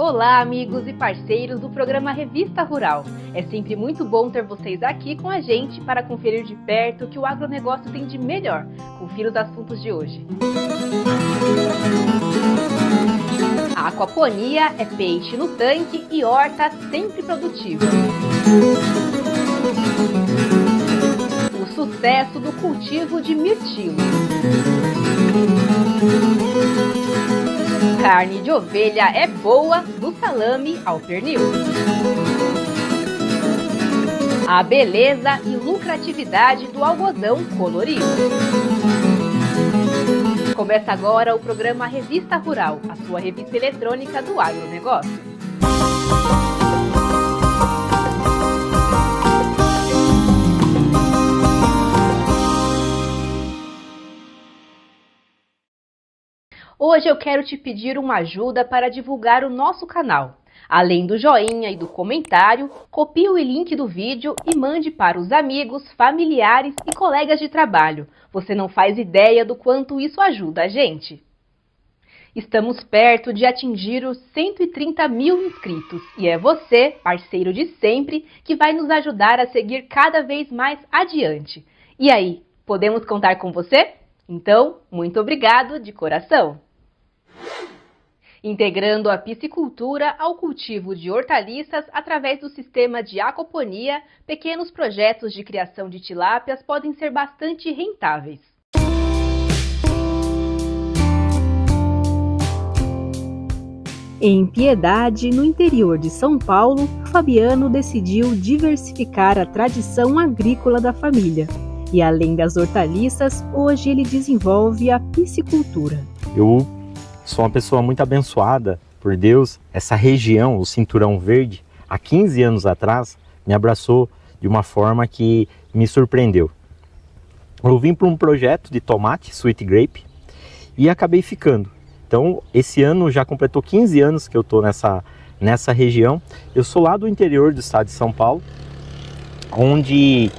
Olá, amigos e parceiros do programa Revista Rural. É sempre muito bom ter vocês aqui com a gente para conferir de perto o que o agronegócio tem de melhor. Confira os assuntos de hoje. A aquaponia é peixe no tanque e horta sempre produtiva. O sucesso do cultivo de mirtilo. Carne de ovelha é boa, do salame ao pernil. A beleza e lucratividade do algodão colorido. Começa agora o programa Revista Rural, a sua revista eletrônica do agronegócio. Hoje eu quero te pedir uma ajuda para divulgar o nosso canal. Além do joinha e do comentário, copie o link do vídeo e mande para os amigos, familiares e colegas de trabalho. Você não faz ideia do quanto isso ajuda a gente. Estamos perto de atingir os 130 mil inscritos e é você, parceiro de sempre, que vai nos ajudar a seguir cada vez mais adiante. E aí, podemos contar com você? Então, muito obrigado de coração! Integrando a piscicultura ao cultivo de hortaliças através do sistema de aquaponia, pequenos projetos de criação de tilápias podem ser bastante rentáveis. Em Piedade, no interior de São Paulo, Fabiano decidiu diversificar a tradição agrícola da família. E além das hortaliças, hoje ele desenvolve a piscicultura. Eu sou uma pessoa muito abençoada por Deus. Essa região, o Cinturão Verde, há 15 anos atrás, me abraçou de uma forma que me surpreendeu. Eu vim para um projeto de tomate, Sweet Grape, e acabei ficando. Então, esse ano já completou 15 anos que eu estou nessa região. Eu sou lá do interior do estado de São Paulo, onde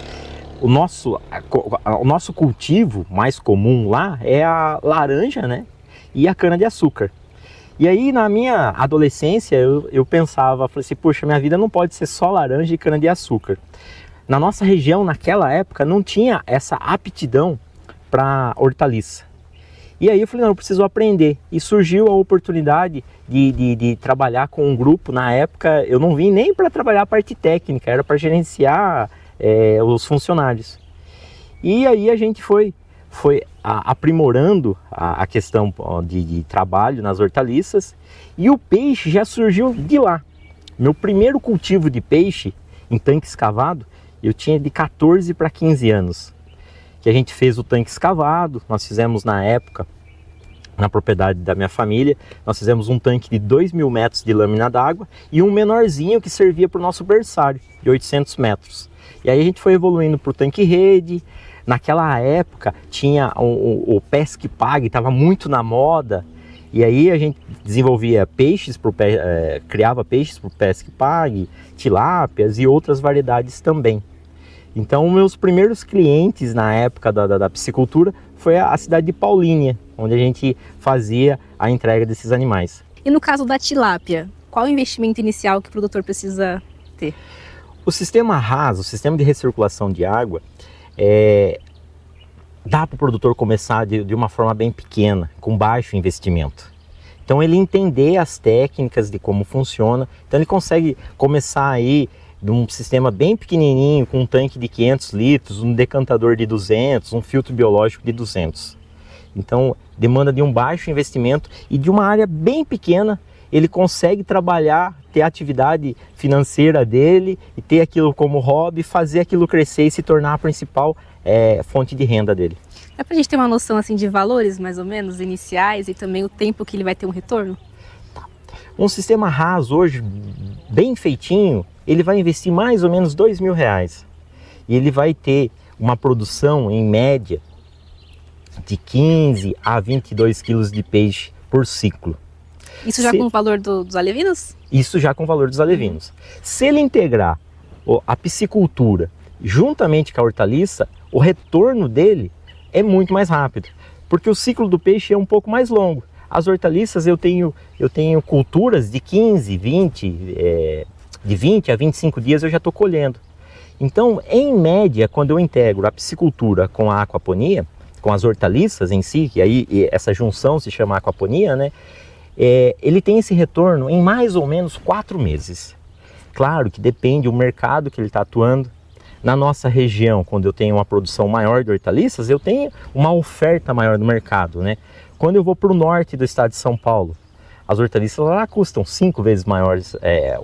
o nosso cultivo mais comum lá é a laranja, né? E a cana-de-açúcar. E aí, na minha adolescência, eu pensava, falei assim, poxa, minha vida não pode ser só laranja e cana-de-açúcar. Na nossa região, naquela época, não tinha essa aptidão para hortaliça. E aí eu falei, não, eu preciso aprender. E surgiu a oportunidade de trabalhar com um grupo. Na época, eu não vim nem para trabalhar a parte técnica, era para gerenciar os funcionários. E aí a gente foi aprimorando a questão de trabalho nas hortaliças, e o peixe já surgiu de lá. Meu primeiro cultivo de peixe em tanque escavado, eu tinha de 14 para 15 anos. Que a gente fez o tanque escavado, nós fizemos na época, na propriedade da minha família, nós fizemos um tanque de 2.000 metros de lâmina d'água e um menorzinho que servia para o nosso berçário, de 800 metros. E aí a gente foi evoluindo para o tanque rede. Naquela época tinha o Pesque Pague, estava muito na moda, e aí a gente desenvolvia peixes, criava peixes para o Pesque Pague, tilápias e outras variedades também. Então meus primeiros clientes na época da piscicultura foi a cidade de Paulínia, onde a gente fazia a entrega desses animais. E no caso da tilápia, qual o investimento inicial que o produtor precisa ter? O sistema RAS, o sistema de recirculação de água, dá para o produtor começar de uma forma bem pequena, com baixo investimento. Então ele entender as técnicas de como funciona, então ele consegue começar aí de um sistema bem pequenininho, com um tanque de 500 litros, um decantador de 200, um filtro biológico de 200. Então demanda de um baixo investimento e de uma área bem pequena, ele consegue trabalhar, ter a atividade financeira dele e ter aquilo como hobby, fazer aquilo crescer e se tornar a principal fonte de renda dele. É para a gente ter uma noção assim de valores mais ou menos iniciais e também o tempo que ele vai ter um retorno? Um sistema RAS hoje, bem feitinho, ele vai investir mais ou menos R$2.000 e ele vai ter uma produção em média de 15 a 22 quilos de peixe por ciclo. Isso já com o valor dos alevinos? Isso já com o valor dos alevinos. Se ele integrar a piscicultura juntamente com a hortaliça, o retorno dele é muito mais rápido, porque o ciclo do peixe é um pouco mais longo. As hortaliças eu tenho culturas de 15, 20, de 20 a 25 dias eu já estou colhendo. Então, em média, quando eu integro a piscicultura com a aquaponia, com as hortaliças em si, que aí essa junção se chama aquaponia, né? Ele tem esse retorno em mais ou menos 4 meses. Claro que depende do mercado que ele está atuando. Na nossa região, quando eu tenho uma produção maior de hortaliças, eu tenho uma oferta maior no mercado, né? Quando eu vou para o norte do estado de São Paulo, as hortaliças lá custam 5 vezes maiores,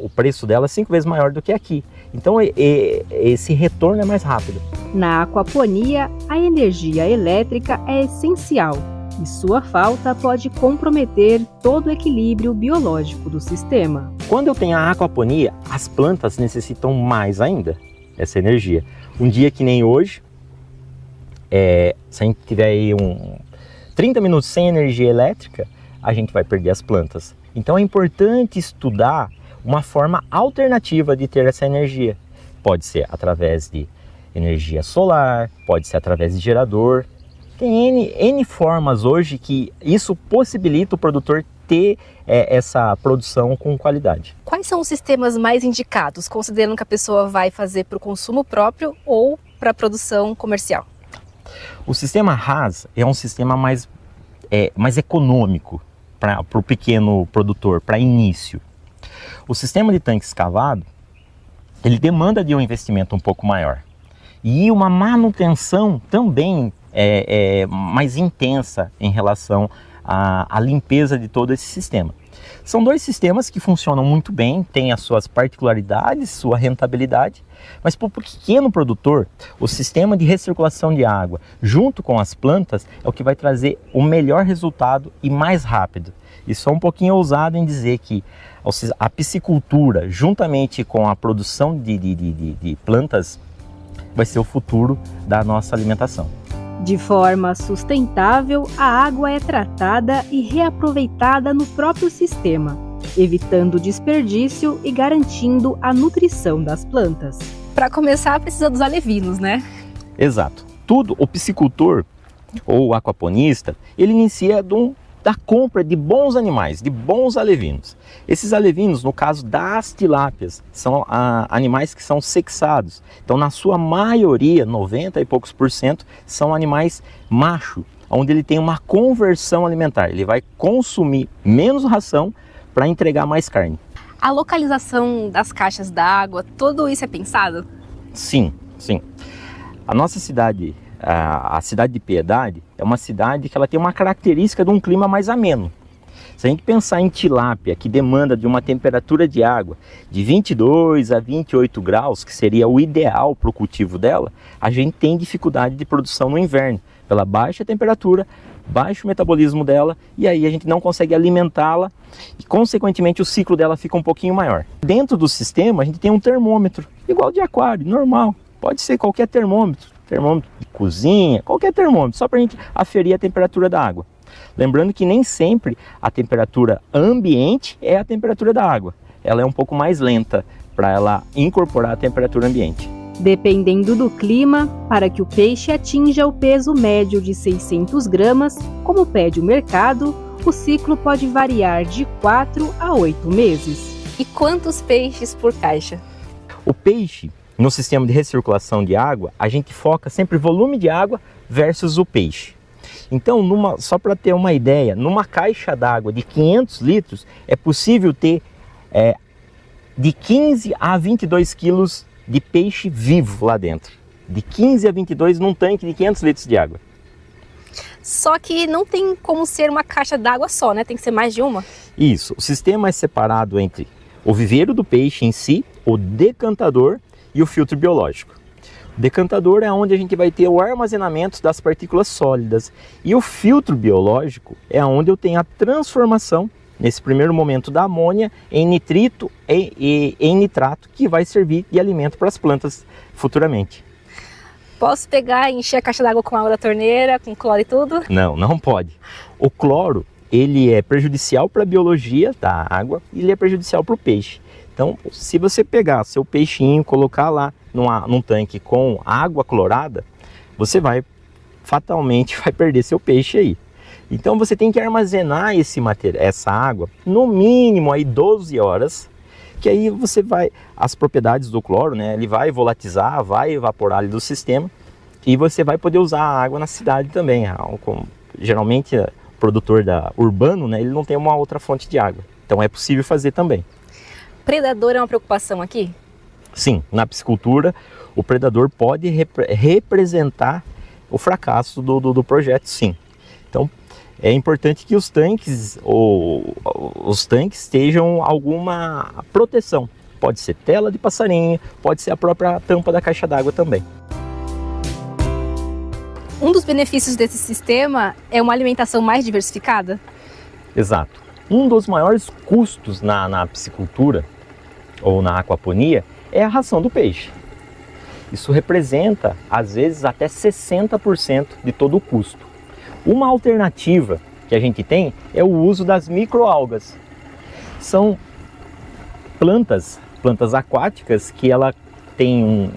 o preço delas é 5 vezes maior do que aqui. Então esse retorno é mais rápido. Na aquaponia, a energia elétrica é essencial e sua falta pode comprometer todo o equilíbrio biológico do sistema. Quando eu tenho a aquaponia, as plantas necessitam mais ainda essa energia. Um dia que nem hoje, se a gente tiver aí 30 minutos sem energia elétrica, a gente vai perder as plantas. Então é importante estudar uma forma alternativa de ter essa energia. Pode ser através de energia solar, pode ser através de gerador. Tem N formas hoje que isso possibilita o produtor ter essa produção com qualidade. Quais são os sistemas mais indicados, considerando que a pessoa vai fazer para o consumo próprio ou para a produção comercial? O sistema RAS é um sistema mais econômico para o pequeno produtor, para início. O sistema de tanque escavado, ele demanda de um investimento um pouco maior e uma manutenção também mais intensa em relação à limpeza de todo esse sistema. São 2 sistemas que funcionam muito bem, têm as suas particularidades, sua rentabilidade, mas para o pequeno produtor, o sistema de recirculação de água junto com as plantas é o que vai trazer o melhor resultado e mais rápido. E sou um pouquinho ousado em dizer que a piscicultura, juntamente com a produção de plantas, vai ser o futuro da nossa alimentação. De forma sustentável, a água é tratada e reaproveitada no próprio sistema, evitando desperdício e garantindo a nutrição das plantas. Para começar, precisa dos alevinos, né? Exato. O piscicultor ou o aquaponista, ele inicia da compra de bons animais, de bons alevinos. Esses alevinos, no caso das tilápias, são animais que são sexados. Então, na sua maioria, 90 e poucos %, são animais macho, onde ele tem uma conversão alimentar. Ele vai consumir menos ração para entregar mais carne. A localização das caixas d'água, tudo isso é pensado? Sim, sim. A nossa cidade, a cidade de Piedade, é uma cidade que ela tem uma característica de um clima mais ameno. Se a gente pensar em tilápia, que demanda de uma temperatura de água de 22 a 28 graus, que seria o ideal para o cultivo dela, a gente tem dificuldade de produção no inverno, pela baixa temperatura, baixo metabolismo dela, e aí a gente não consegue alimentá-la e, consequentemente, o ciclo dela fica um pouquinho maior. Dentro do sistema, a gente tem um termômetro, igual de aquário, normal. Pode ser qualquer termômetro de cozinha, qualquer termômetro, só para a gente aferir a temperatura da água. Lembrando que nem sempre a temperatura ambiente é a temperatura da água. Ela é um pouco mais lenta para ela incorporar a temperatura ambiente. Dependendo do clima, para que o peixe atinja o peso médio de 600 gramas, como pede o mercado, o ciclo pode variar de 4 a 8 meses. E quantos peixes por caixa? O peixe, no sistema de recirculação de água, a gente foca sempre volume de água versus o peixe. Então, só para ter uma ideia, numa caixa d'água de 500 litros, é possível ter de 15 a 22 quilos de peixe vivo lá dentro. De 15 a 22 num tanque de 500 litros de água. Só que não tem como ser uma caixa d'água só, né? Tem que ser mais de uma? Isso. O sistema é separado entre o viveiro do peixe em si, o decantador e o filtro biológico. O decantador é onde a gente vai ter o armazenamento das partículas sólidas. E o filtro biológico é onde eu tenho a transformação, nesse primeiro momento, da amônia em nitrito e em nitrato, que vai servir de alimento para as plantas futuramente. Posso pegar e encher a caixa d'água com água da torneira, com cloro e tudo? Não, não pode. O cloro, ele é prejudicial para a biologia da água e ele é prejudicial para o peixe. Então, se você pegar seu peixinho e colocar lá num tanque com água clorada, você fatalmente vai perder seu peixe aí. Então você tem que armazenar essa água no mínimo aí 12 horas, que aí você vai, as propriedades do cloro, né, ele vai volatizar, vai evaporar ali do sistema e você vai poder usar a água na cidade também. Geralmente o produtor urbano, né, ele não tem uma outra fonte de água, então é possível fazer também. Predador é uma preocupação aqui? Sim, na piscicultura o predador pode representar o fracasso do projeto, sim. Então é importante que os tanques estejam alguma proteção. Pode ser tela de passarinho, pode ser a própria tampa da caixa d'água também. Um dos benefícios desse sistema é uma alimentação mais diversificada? Exato. Um dos maiores custos na piscicultura ou na aquaponia é a ração do peixe. Isso representa, às vezes, até 60% de todo o custo. Uma alternativa que a gente tem é o uso das microalgas. São plantas aquáticas que ela tem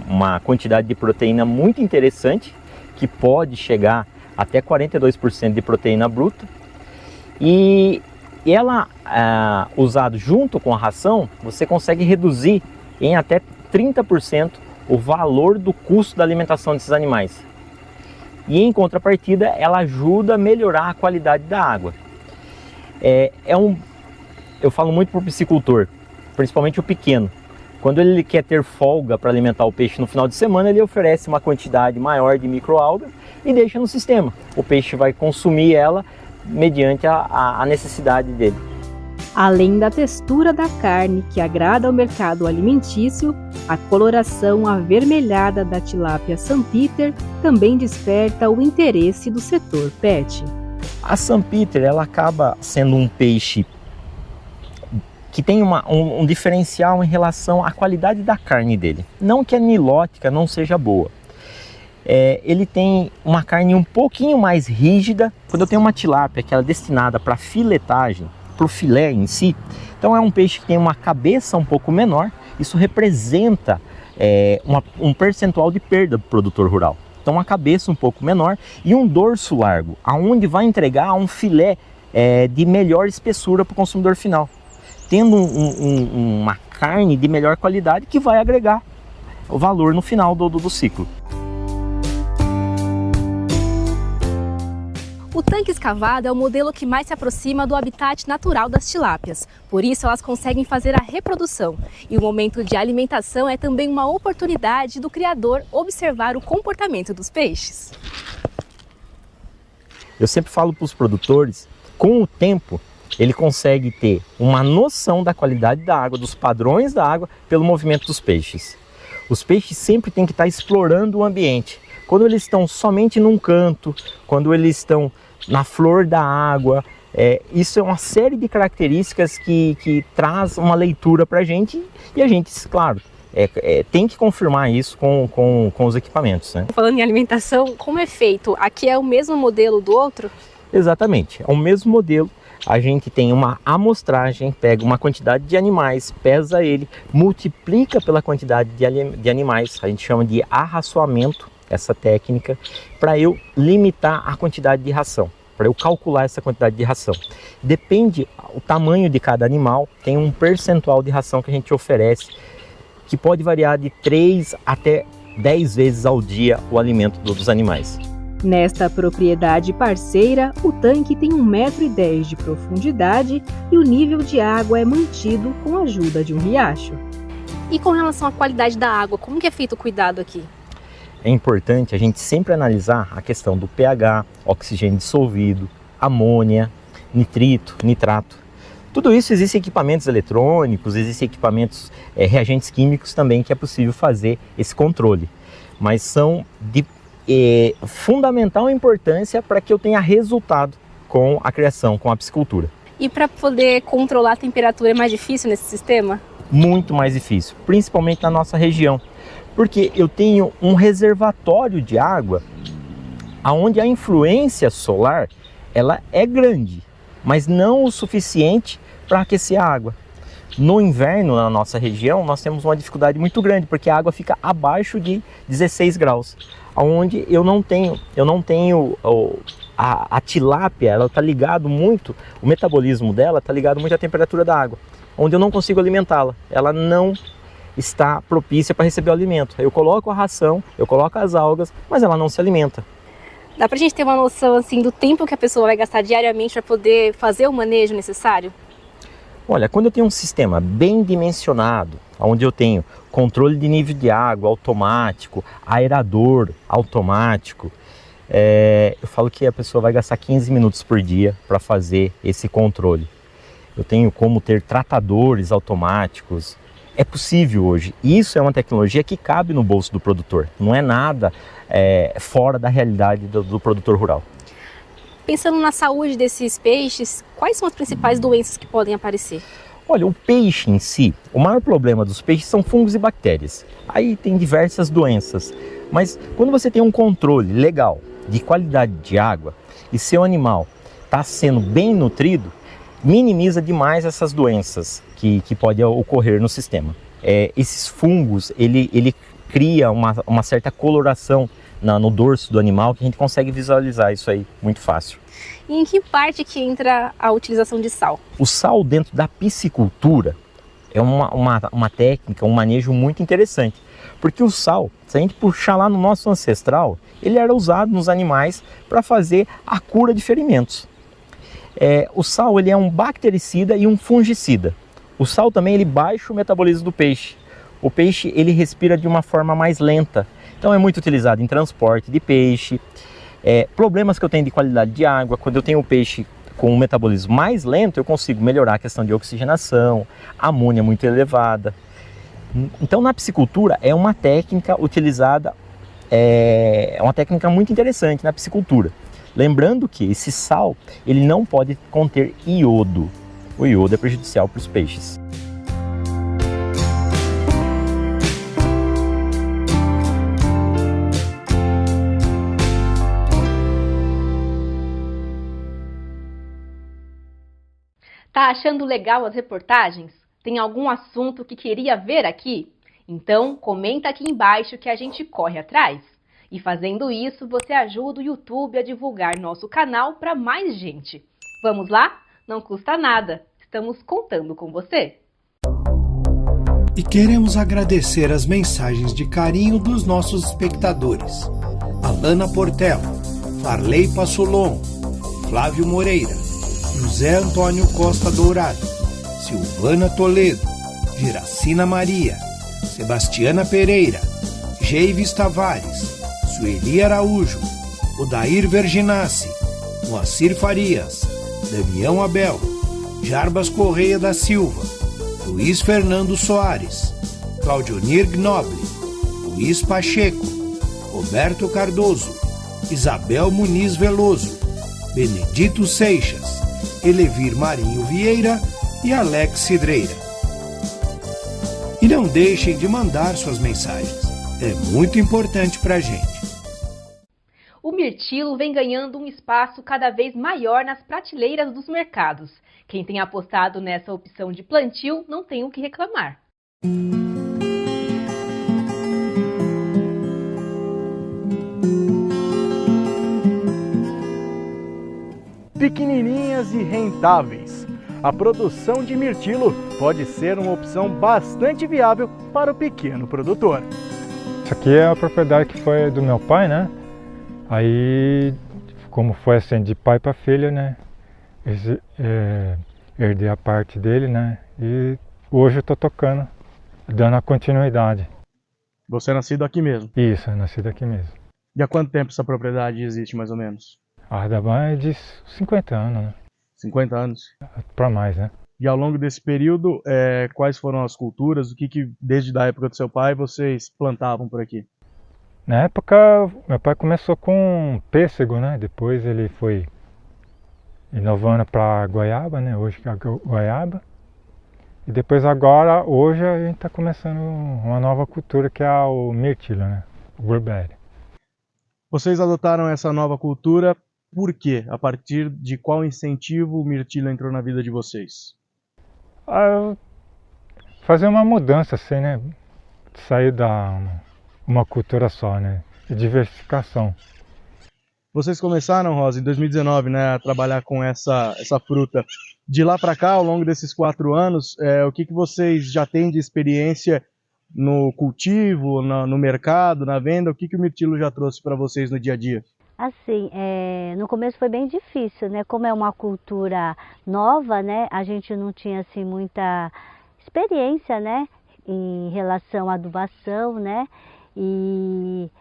uma quantidade de proteína muito interessante, que pode chegar até 42% de proteína bruta. E ela, usado junto com a ração, você consegue reduzir em até 30% o valor do custo da alimentação desses animais. E em contrapartida, ela ajuda a melhorar a qualidade da água. Eu falo muito para o piscicultor, principalmente o pequeno. Quando ele quer ter folga para alimentar o peixe no final de semana, ele oferece uma quantidade maior de microalga e deixa no sistema. O peixe vai consumir ela mediante a necessidade dele. Além da textura da carne que agrada ao mercado alimentício, a coloração avermelhada da tilápia Sanpiter também desperta o interesse do setor pet. A Sanpiter, ela acaba sendo um peixe que tem um diferencial em relação à qualidade da carne dele. Não que a nilótica não seja boa. Ele tem uma carne um pouquinho mais rígida. Quando eu tenho uma tilápia que ela é destinada para filetagem, para o filé em si, então é um peixe que tem uma cabeça um pouco menor. Isso representa um percentual de perda do produtor rural. Então uma cabeça um pouco menor e um dorso largo, aonde vai entregar um filé de melhor espessura para o consumidor final, tendo uma carne de melhor qualidade que vai agregar o valor no final do ciclo. O tanque escavado é o modelo que mais se aproxima do habitat natural das tilápias. Por isso, elas conseguem fazer a reprodução. E o momento de alimentação é também uma oportunidade do criador observar o comportamento dos peixes. Eu sempre falo para os produtores, com o tempo, ele consegue ter uma noção da qualidade da água, dos padrões da água, pelo movimento dos peixes. Os peixes sempre têm que estar explorando o ambiente. Quando eles estão somente num canto, quando eles estão na flor da água, isso é uma série de características que traz uma leitura para a gente e a gente, claro, tem que confirmar isso com os equipamentos, né? Falando em alimentação, como é feito? Aqui é o mesmo modelo do outro? Exatamente, é o mesmo modelo. A gente tem uma amostragem, pega uma quantidade de animais, pesa ele, multiplica pela quantidade de animais, a gente chama de arraçoamento, essa técnica, para eu limitar a quantidade de ração, para eu calcular essa quantidade de ração. Depende o tamanho de cada animal, tem um percentual de ração que a gente oferece, que pode variar de 3 até 10 vezes ao dia o alimento dos animais. Nesta propriedade parceira, o tanque tem 1,10 m de profundidade e o nível de água é mantido com a ajuda de um riacho. E com relação à qualidade da água, como que é feito o cuidado aqui? É importante a gente sempre analisar a questão do pH, oxigênio dissolvido, amônia, nitrito, nitrato. Tudo isso existem equipamentos eletrônicos, existem equipamentos, reagentes químicos também que é possível fazer esse controle. Mas são de fundamental importância para que eu tenha resultado com a criação, com a piscicultura. E para poder controlar a temperatura é mais difícil nesse sistema? Muito mais difícil, principalmente na nossa região. Porque eu tenho um reservatório de água onde a influência solar ela é grande, mas não o suficiente para aquecer a água. No inverno, na nossa região, nós temos uma dificuldade muito grande, porque a água fica abaixo de 16 graus, onde eu não tenho A tilápia, ela está ligado muito, o metabolismo dela está ligado muito à temperatura da água, onde eu não consigo alimentá-la. Ela não está propícia para receber o alimento. Eu coloco a ração, eu coloco as algas, mas ela não se alimenta. Dá pra gente ter uma noção assim do tempo que a pessoa vai gastar diariamente para poder fazer o manejo necessário? Olha, quando eu tenho um sistema bem dimensionado, onde eu tenho controle de nível de água automático, aerador automático, eu falo que a pessoa vai gastar 15 minutos por dia para fazer esse controle. Eu tenho como ter tratadores automáticos. É possível hoje. Isso é uma tecnologia que cabe no bolso do produtor. Não é nada fora da realidade do produtor rural. Pensando na saúde desses peixes, quais são as principais doenças que podem aparecer? Olha, o peixe em si, o maior problema dos peixes são fungos e bactérias. Aí tem diversas doenças. Mas quando você tem um controle legal de qualidade de água e seu animal está sendo bem nutrido, minimiza demais essas doenças que podem ocorrer no sistema. Esses fungos, ele cria uma certa coloração no dorso do animal, que a gente consegue visualizar isso aí muito fácil. E em que parte que entra a utilização de sal? O sal dentro da piscicultura é uma técnica, um manejo muito interessante. Porque o sal, se a gente puxar lá no nosso ancestral, ele era usado nos animais para fazer a cura de ferimentos. O sal ele é um bactericida e um fungicida. O sal também ele baixa o metabolismo do peixe. O peixe ele respira de uma forma mais lenta. Então é muito utilizado em transporte de peixe. Problemas que eu tenho de qualidade de água, quando eu tenho o peixe com um metabolismo mais lento, eu consigo melhorar a questão de oxigenação, amônia muito elevada. Então na piscicultura é uma técnica utilizada, é uma técnica muito interessante na piscicultura. Lembrando que esse sal ele não pode conter iodo. O iodo é prejudicial para os peixes. Tá achando legal as reportagens? Tem algum assunto que queria ver aqui? Então comenta aqui embaixo que a gente corre atrás. E fazendo isso, você ajuda o YouTube a divulgar nosso canal para mais gente. Vamos lá? Não custa nada. Estamos contando com você. E queremos agradecer as mensagens de carinho dos nossos espectadores. Alana Portela, Farley Passolon, Flávio Moreira, José Antônio Costa Dourado, Silvana Toledo, Giracina Maria, Sebastiana Pereira, Geives Tavares, Sueli Araújo, Odair Verginassi, Moacir Farias, Damião Abel, Jarbas Correia da Silva, Luiz Fernando Soares, Claudionir Gnoble, Luiz Pacheco, Roberto Cardoso, Isabel Muniz Veloso, Benedito Seixas, Elevir Marinho Vieira e Alex Cidreira. E não deixem de mandar suas mensagens, é muito importante para a gente. O mirtilo vem ganhando um espaço cada vez maior nas prateleiras dos mercados. Quem tem apostado nessa opção de plantio não tem o que reclamar. Pequenininhas e rentáveis. A produção de mirtilo pode ser uma opção bastante viável para o pequeno produtor. Isso aqui é a propriedade que foi do meu pai, né? Aí, como foi assim, de pai para filha, né? Herdei a parte dele, né? E hoje eu estou tocando, dando a continuidade. Você é nascido aqui mesmo? Isso, é nascido aqui mesmo. E há quanto tempo essa propriedade existe, mais ou menos? Dá mais de 50 anos, né? 50 anos? Para mais, né? E ao longo desse período, quais foram as culturas? O que desde a época do seu pai vocês plantavam por aqui? Na época, meu pai começou com pêssego, né? Depois ele foi inovando para goiaba, né? Hoje que é a goiaba. E depois agora, hoje a gente está começando uma nova cultura que é o mirtilo, né? O blueberry. Vocês adotaram essa nova cultura por quê? A partir de qual incentivo o mirtilo entrou na vida de vocês? Fazer uma mudança assim, né? Sair da uma cultura só, né? De diversificação. Vocês começaram, Rosa, em 2019, né, a trabalhar com essa fruta. De lá para cá, ao longo desses 4 anos, o que vocês já têm de experiência no cultivo, no mercado, na venda? O que o mirtilo já trouxe para vocês no dia a dia? Assim, no começo foi bem difícil, né? Como é uma cultura nova, né? A gente não tinha assim muita experiência, né? Em relação à adubação, né? E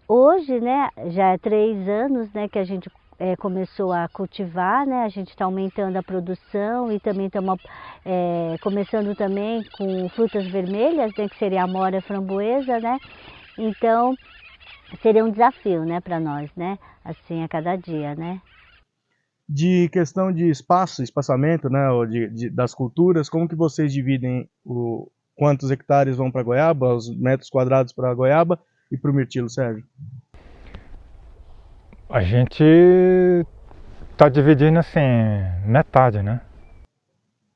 hoje, né? Já é 3 anos, né? Que a gente começou a cultivar, né? A gente está aumentando a produção e também estamos começando também com frutas vermelhas, né? Que seria a amora e a framboesa, né? Então seria um desafio, né, para nós, né, assim, a cada dia, né. De questão de espaçamento, né, ou das culturas, como que vocês dividem quantos hectares vão para goiaba, os metros quadrados para goiaba e para o mirtilo, Sérgio? A gente está dividindo assim, metade, né?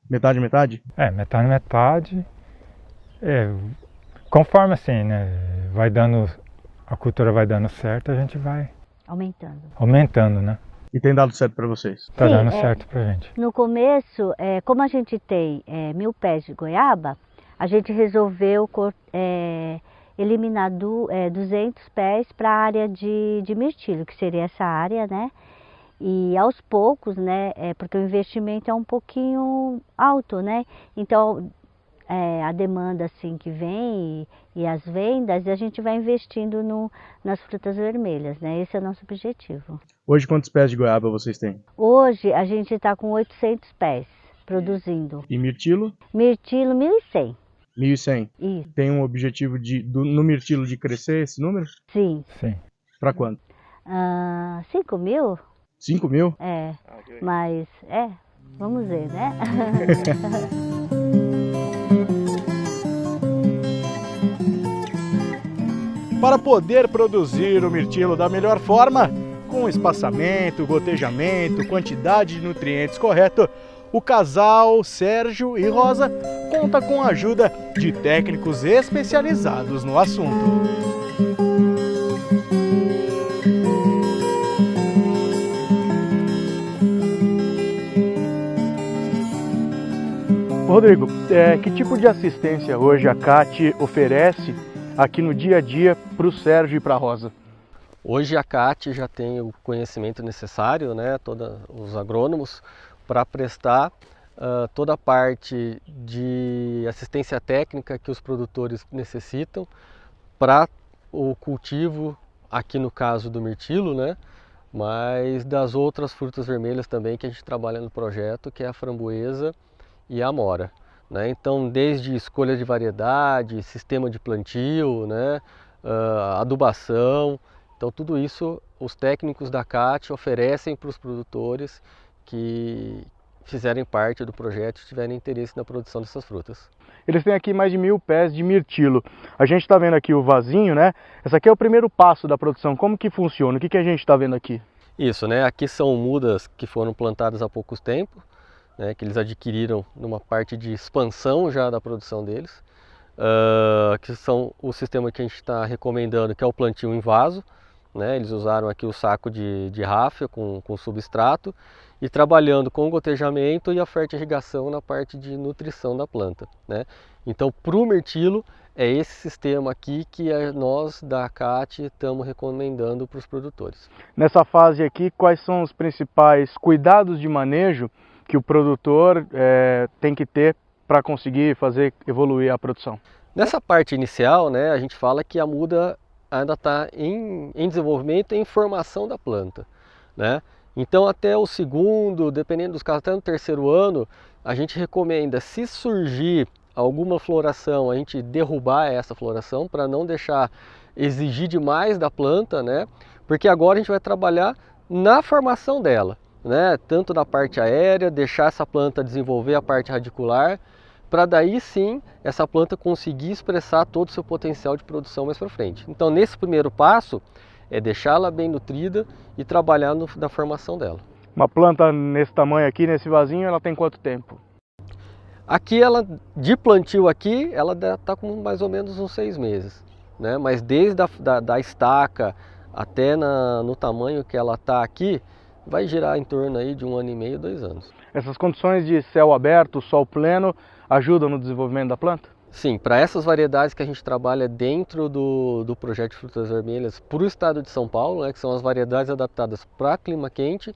Metade, metade? Metade, metade. Conforme assim, né, a cultura vai dando certo, a gente vai aumentando, né? E tem dado certo para vocês? Tá dando certo pra gente. No começo, como a gente tem 1000 pés de goiaba, a gente resolveu eliminar 200 pés para a área de mirtilo, que seria essa área, né? E aos poucos, né, porque o investimento é um pouquinho alto, né? Então, a demanda assim que vem e as vendas, a gente vai investindo nas frutas vermelhas, né? Esse é o nosso objetivo. Hoje quantos pés de goiaba vocês têm? Hoje a gente está com 800 pés produzindo. E mirtilo? Mirtilo 1.100. 1.100? Isso. Tem um objetivo no mirtilo de crescer esse número? Sim. Sim. Para quanto? 5.000? 5.000? Mas vamos ver, né? Para poder produzir o mirtilo da melhor forma, com espaçamento, gotejamento, quantidade de nutrientes correto, o casal Sérgio e Rosa conta com a ajuda de técnicos especializados no assunto. Rodrigo, que tipo de assistência hoje a CAT oferece aqui no dia a dia para o Sérgio e para a Rosa? Hoje a CAT já tem o conhecimento necessário, né, todos os agrônomos, para prestar toda a parte de assistência técnica que os produtores necessitam para o cultivo, aqui no caso do mirtilo, né, mas das outras frutas vermelhas também que a gente trabalha no projeto, que é a framboesa e a amora. Então, desde escolha de variedade, sistema de plantio, né, adubação, então tudo isso os técnicos da CAT oferecem para os produtores que fizerem parte do projeto e tiverem interesse na produção dessas frutas. Eles têm aqui mais de 1000 pés de mirtilo. A gente está vendo aqui o vasinho, né? Esse aqui é o primeiro passo da produção. Como que funciona? O que a gente está vendo aqui? Isso, né? Aqui são mudas que foram plantadas há pouco tempo, né, que eles adquiriram numa parte de expansão já da produção deles, que são o sistema que a gente está recomendando, que é o plantio em vaso, né, eles usaram aqui o saco de ráfia com substrato e trabalhando com o gotejamento e a fertirrigação na parte de nutrição da planta, né. Então, para o mirtilo, é esse sistema aqui que nós da CAT estamos recomendando para os produtores. Nessa fase aqui, quais são os principais cuidados de manejo que o produtor tem que ter para conseguir fazer evoluir a produção? Nessa parte inicial, né, a gente fala que a muda ainda está em desenvolvimento e em formação da planta, né? Então até o segundo, dependendo dos casos, até no terceiro ano, a gente recomenda, se surgir alguma floração, a gente derrubar essa floração para não deixar exigir demais da planta, né? Porque agora a gente vai trabalhar na formação dela, né? Tanto da parte aérea, deixar essa planta desenvolver a parte radicular, para daí sim essa planta conseguir expressar todo o seu potencial de produção mais para frente. Então nesse primeiro passo é deixá-la bem nutrida e trabalhar na formação dela. Uma planta nesse tamanho aqui, nesse vasinho, ela tem quanto tempo? Aqui ela, de plantio aqui, ela está com mais ou menos uns 6 meses, né? Mas desde da estaca até no tamanho que ela está aqui, vai girar em torno aí de 1 ano e meio, 2 anos. Essas condições de céu aberto, sol pleno, ajudam no desenvolvimento da planta? Sim, para essas variedades que a gente trabalha dentro do projeto de frutas vermelhas para o estado de São Paulo, né, que são as variedades adaptadas para clima quente,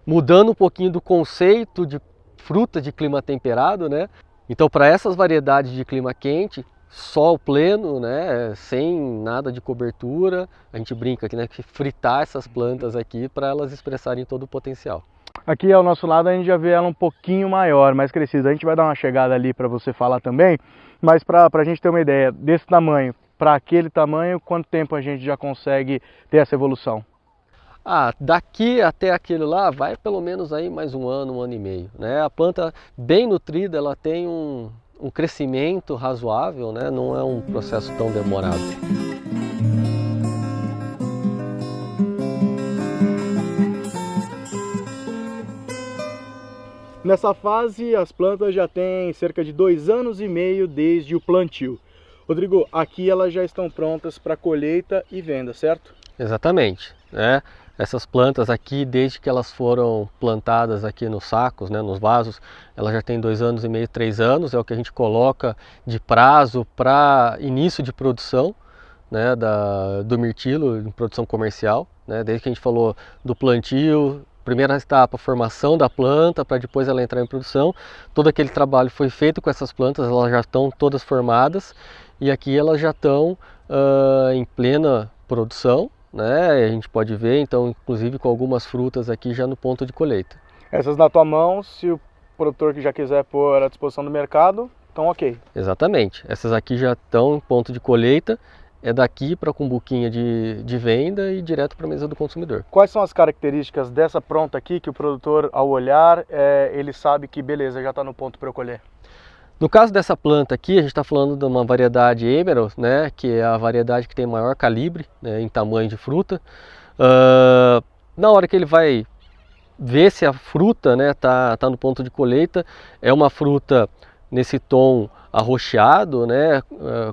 mudando um pouquinho do conceito de fruta de clima temperado, né? Então, para essas variedades de clima quente, sol pleno, né, sem nada de cobertura, a gente brinca aqui, né, que fritar essas plantas aqui para elas expressarem todo o potencial. Aqui ao nosso lado a gente já vê ela um pouquinho maior, mais crescida. A gente vai dar uma chegada ali para você falar também, mas para a gente ter uma ideia desse tamanho para aquele tamanho, quanto tempo a gente já consegue ter essa evolução? Daqui até aquele lá vai pelo menos aí mais 1 ano e meio, né? A planta bem nutrida, ela tem um crescimento razoável, né? Não é um processo tão demorado. Nessa fase, as plantas já têm cerca de 2 anos e meio desde o plantio. Rodrigo, aqui elas já estão prontas para colheita e venda, certo? Exatamente, né? Essas plantas aqui, desde que elas foram plantadas aqui nos sacos, né, nos vasos, elas já têm 2 anos e meio, 3 anos, é o que a gente coloca de prazo para início de produção, né, do mirtilo, em produção comercial, né? Desde que a gente falou do plantio, primeira etapa, formação da planta, para depois ela entrar em produção. Todo aquele trabalho foi feito com essas plantas, elas já estão todas formadas e aqui elas já estão em plena produção, né? A gente pode ver, então, inclusive com algumas frutas aqui já no ponto de colheita. Essas na tua mão, se o produtor que já quiser pôr à disposição do mercado, estão ok. Exatamente, essas aqui já estão em ponto de colheita. É daqui para a cumbuquinha de venda e direto para a mesa do consumidor. Quais são as características dessa pronta aqui que o produtor, ao olhar, ele sabe que beleza, já está no ponto para eu colher? No caso dessa planta aqui, a gente está falando de uma variedade Emerald, né, que é a variedade que tem maior calibre, né, em tamanho de fruta. Na hora que ele vai ver se a fruta, né, tá no ponto de colheita, é uma fruta nesse tom arroxeado, né,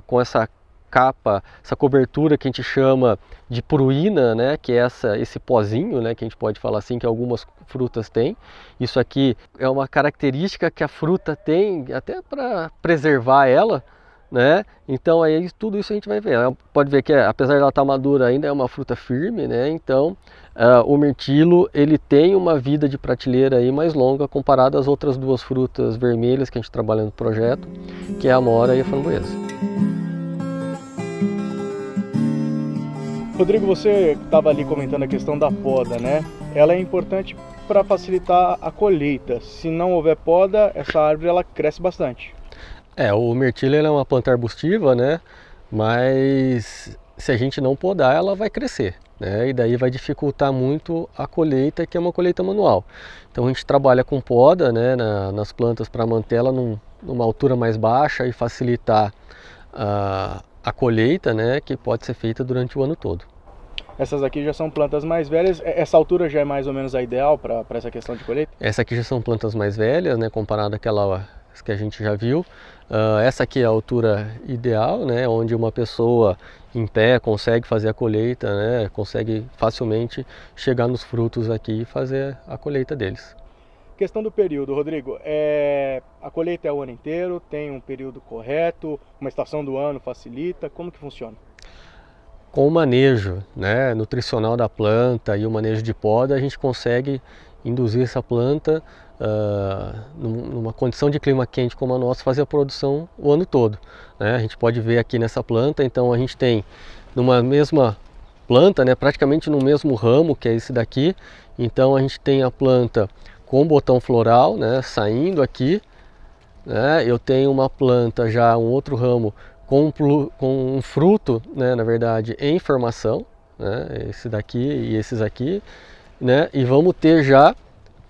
com essa capa, essa cobertura que a gente chama de pruína, né, que é esse pozinho, né, que a gente pode falar assim, que algumas frutas têm. Isso aqui é uma característica que a fruta tem até para preservar ela, né? Então aí tudo isso a gente vai ver. Pode ver que apesar de ela estar madura ainda é uma fruta firme, né? Então o mirtilo ele tem uma vida de prateleira aí mais longa comparado às outras 2 frutas vermelhas que a gente trabalha no projeto, que é a amora e a framboesa. Rodrigo, você estava ali comentando a questão da poda, né? Ela é importante para facilitar a colheita. Se não houver poda, essa árvore ela cresce bastante. O mirtilo é uma planta arbustiva, né? Mas se a gente não podar, ela vai crescer, né? E daí vai dificultar muito a colheita, que é uma colheita manual. Então a gente trabalha com poda, né, nas plantas para manter ela numa altura mais baixa e facilitar a colheita, né, que pode ser feita durante o ano todo. Essas aqui já são plantas mais velhas. Essa altura já é mais ou menos a ideal para essa questão de colheita? Essa aqui já são plantas mais velhas, né, comparada àquela que a gente já viu. Essa aqui é a altura ideal, né, onde uma pessoa em pé consegue fazer a colheita, né, consegue facilmente chegar nos frutos aqui e fazer a colheita deles. Questão do período, Rodrigo, a colheita é o ano inteiro, tem um período correto, uma estação do ano facilita, como que funciona? Com o manejo, né, nutricional da planta e o manejo de poda, a gente consegue induzir essa planta numa condição de clima quente como a nossa, fazer a produção o ano todo, né? A gente pode ver aqui nessa planta, então a gente tem numa mesma planta, né, praticamente no mesmo ramo, que é esse daqui, então a gente tem a planta com botão floral, né, saindo aqui, né? Eu tenho uma planta já, um outro ramo com um fruto, né, na verdade, em formação, né, esse daqui e esses aqui, né, e vamos ter já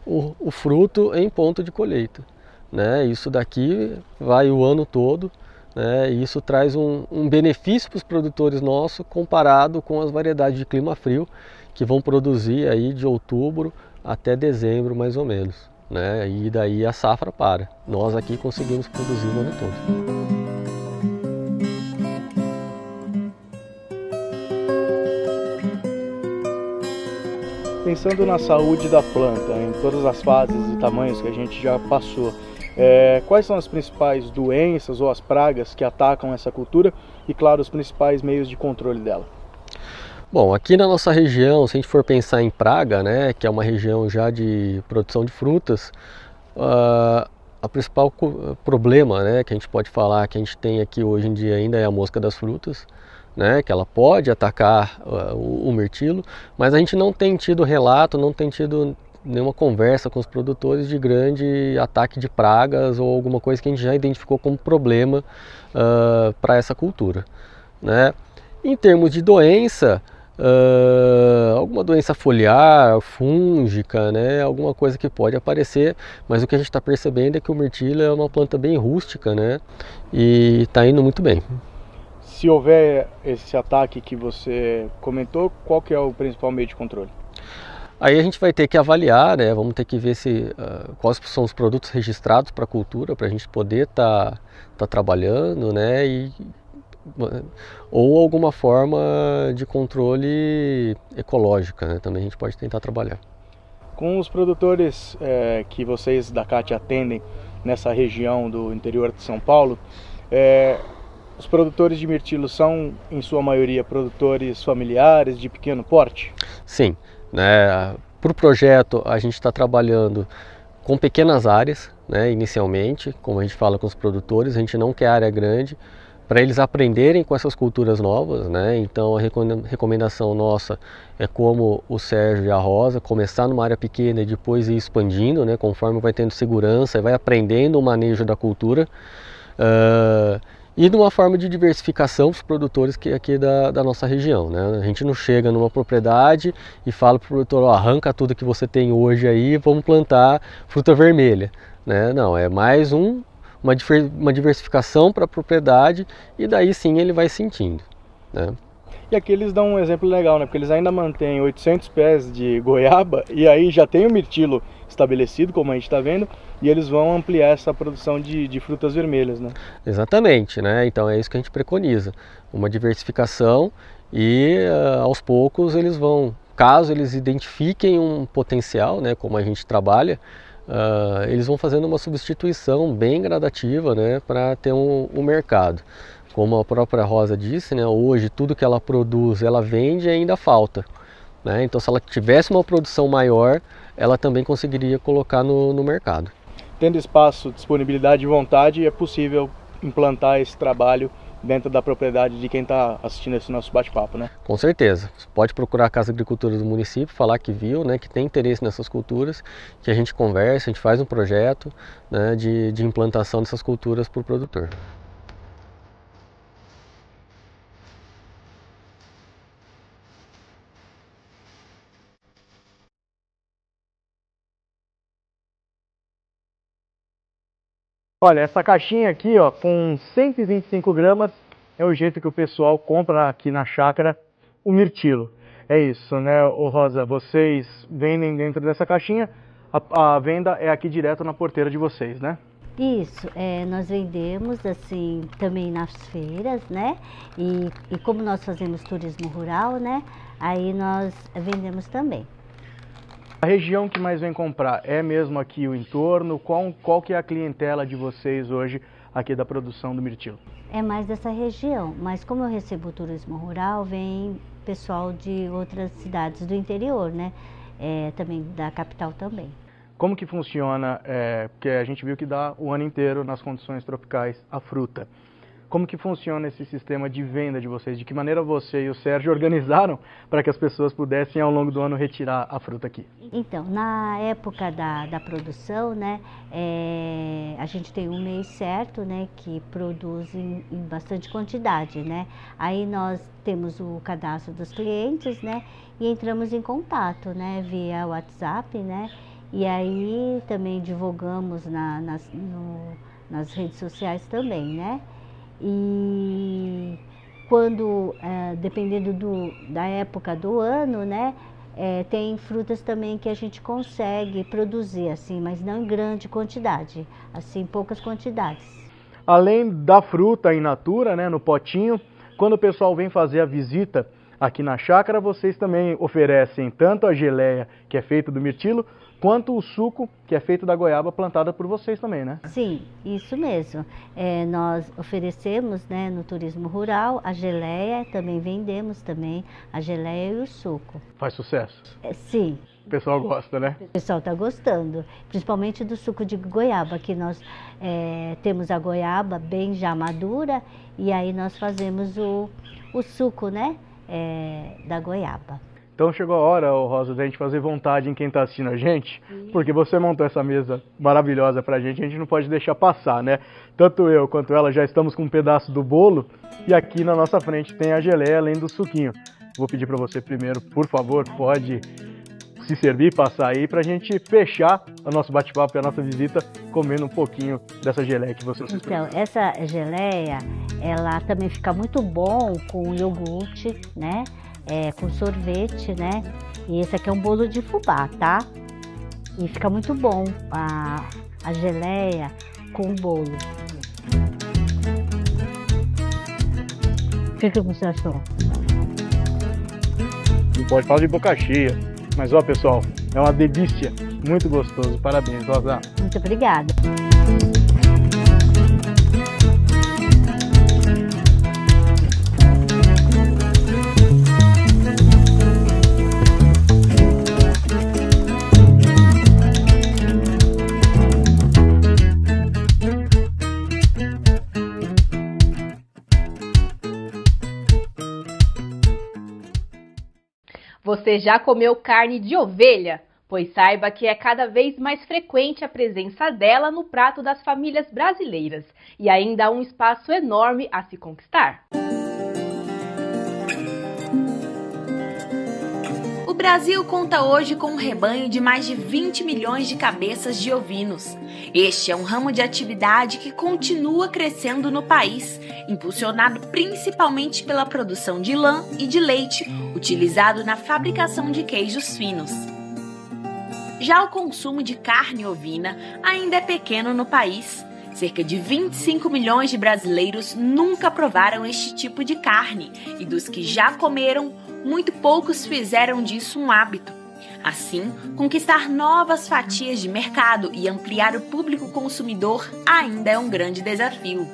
o fruto em ponto de colheita, né? Isso daqui vai o ano todo, né, e isso traz um benefício para os produtores nossos comparado com as variedades de clima frio que vão produzir aí de outubro até dezembro mais ou menos, né? E daí a safra para. Nós aqui conseguimos produzir o ano todo. Pensando na saúde da planta, em todas as fases e tamanhos que a gente já passou, quais são as principais doenças ou as pragas que atacam essa cultura e, claro, os principais meios de controle dela? Bom, aqui na nossa região, se a gente for pensar em praga, né, que é uma região já de produção de frutas, a principal problema, né, que a gente pode falar que a gente tem aqui hoje em dia ainda é a mosca das frutas, né, que ela pode atacar o mirtilo, mas a gente não tem tido relato, não tem tido nenhuma conversa com os produtores de grande ataque de pragas ou alguma coisa que a gente já identificou como problema para essa cultura, né. Em termos de doença, alguma doença foliar, fúngica, né, alguma coisa que pode aparecer, mas o que a gente está percebendo é que o mirtilo é uma planta bem rústica, né, e está indo muito bem. Se houver esse ataque que você comentou, qual que é o principal meio de controle? Aí a gente vai ter que avaliar, né, vamos ter que ver quais são os produtos registrados para a cultura, para a gente poder tá trabalhando, né, ou alguma forma de controle ecológica, né, também a gente pode tentar trabalhar. Com os produtores que vocês da CAT atendem nessa região do interior de São Paulo, os produtores de mirtilo são, em sua maioria, produtores familiares de pequeno porte? Sim, né, para o projeto a gente está trabalhando com pequenas áreas, né, inicialmente, como a gente fala com os produtores, a gente não quer área grande, para eles aprenderem com essas culturas novas, né? Então a recomendação nossa é, como o Sérgio e a Rosa, começar numa área pequena e depois ir expandindo, né? Conforme vai tendo segurança e vai aprendendo o manejo da cultura. E de uma forma de diversificação para os produtores aqui da nossa região, né? A gente não chega numa propriedade e fala para o produtor, ó, arranca tudo que você tem hoje aí e vamos plantar fruta vermelha, né? Não, é mais uma diversificação para a propriedade e daí sim ele vai sentindo, né? E aqui eles dão um exemplo legal, né? Porque eles ainda mantêm 800 pés de goiaba e aí já tem o mirtilo estabelecido, como a gente está vendo, e eles vão ampliar essa produção de frutas vermelhas, né? Exatamente, né? Então é isso que a gente preconiza, uma diversificação e aos poucos eles vão, caso eles identifiquem um potencial, né? Como a gente trabalha, eles vão fazendo uma substituição bem gradativa, né, para ter um mercado. Como a própria Rosa disse, né, hoje tudo que ela produz, ela vende e ainda falta, né? Então se ela tivesse uma produção maior, ela também conseguiria colocar no mercado. Tendo espaço, disponibilidade e vontade, é possível implantar esse trabalho dentro da propriedade de quem está assistindo esse nosso bate-papo, né? Com certeza. Você pode procurar a Casa de Agricultura do município, falar que viu, né, que tem interesse nessas culturas, que a gente conversa, a gente faz um projeto, né, de implantação dessas culturas para o produtor. Olha, essa caixinha aqui, ó, com 125 gramas, é o jeito que o pessoal compra aqui na chácara o mirtilo. É isso, né, ô Rosa? Vocês vendem dentro dessa caixinha, a venda é aqui direto na porteira de vocês, né? Isso, nós vendemos assim também nas feiras, né? E como nós fazemos turismo rural, né? Aí nós vendemos também. A região que mais vem comprar é mesmo aqui o entorno? Qual que é a clientela de vocês hoje aqui da produção do mirtilo? É mais dessa região, mas como eu recebo turismo rural, vem pessoal de outras cidades do interior, né? Também da capital também. Como que funciona, porque a gente viu que dá o ano inteiro nas condições tropicais a fruta. Como que funciona esse sistema de venda de vocês? De que maneira você e o Sérgio organizaram para que as pessoas pudessem ao longo do ano retirar a fruta aqui? Então, na época da produção, né, a gente tem um mês certo, né, que produz em bastante quantidade, né? Aí nós temos o cadastro dos clientes, né, e entramos em contato, né, via WhatsApp, né, e aí também divulgamos nas redes sociais também, né? E quando, dependendo da época do ano, né, tem frutas também que a gente consegue produzir, assim, mas não em grande quantidade, assim, poucas quantidades. Além da fruta in natura, né, no potinho, quando o pessoal vem fazer a visita aqui na chácara vocês também oferecem tanto a geleia, que é feita do mirtilo, quanto o suco, que é feito da goiaba plantada por vocês também, né? Sim, isso mesmo. Nós oferecemos, né, no turismo rural a geleia, também vendemos também a geleia e o suco. Faz sucesso? Sim. O pessoal gosta, né? O pessoal está gostando, principalmente do suco de goiaba, que nós temos a goiaba bem já madura e aí nós fazemos o suco, né, da goiaba. Então chegou a hora, Rosa, da gente fazer vontade em quem está assistindo a gente, porque você montou essa mesa maravilhosa pra gente, a gente não pode deixar passar, né? Tanto eu quanto ela já estamos com um pedaço do bolo e aqui na nossa frente tem a geleia além do suquinho. Vou pedir para você primeiro, por favor, pode se servir, passar aí pra gente fechar o nosso bate-papo e a nossa visita comendo um pouquinho dessa geleia que você nos Então, essa geleia, ela também fica muito bom com iogurte, né? Com sorvete, né? E esse aqui é um bolo de fubá, tá? E fica muito bom a geleia com o bolo. O que você achou? Não pode falar de boca cheia, mas ó pessoal, é uma delícia, muito gostoso, parabéns, Rosa. Muito obrigada. Você já comeu carne de ovelha? Pois saiba que é cada vez mais frequente a presença dela no prato das famílias brasileiras e ainda há um espaço enorme a se conquistar. O Brasil conta hoje com um rebanho de mais de 20 milhões de cabeças de ovinos. Este é um ramo de atividade que continua crescendo no país, impulsionado principalmente pela produção de lã e de leite, utilizado na fabricação de queijos finos. Já o consumo de carne ovina ainda é pequeno no país. Cerca de 25 milhões de brasileiros nunca provaram este tipo de carne e dos que já comeram, muito poucos fizeram disso um hábito. Assim, conquistar novas fatias de mercado e ampliar o público consumidor ainda é um grande desafio.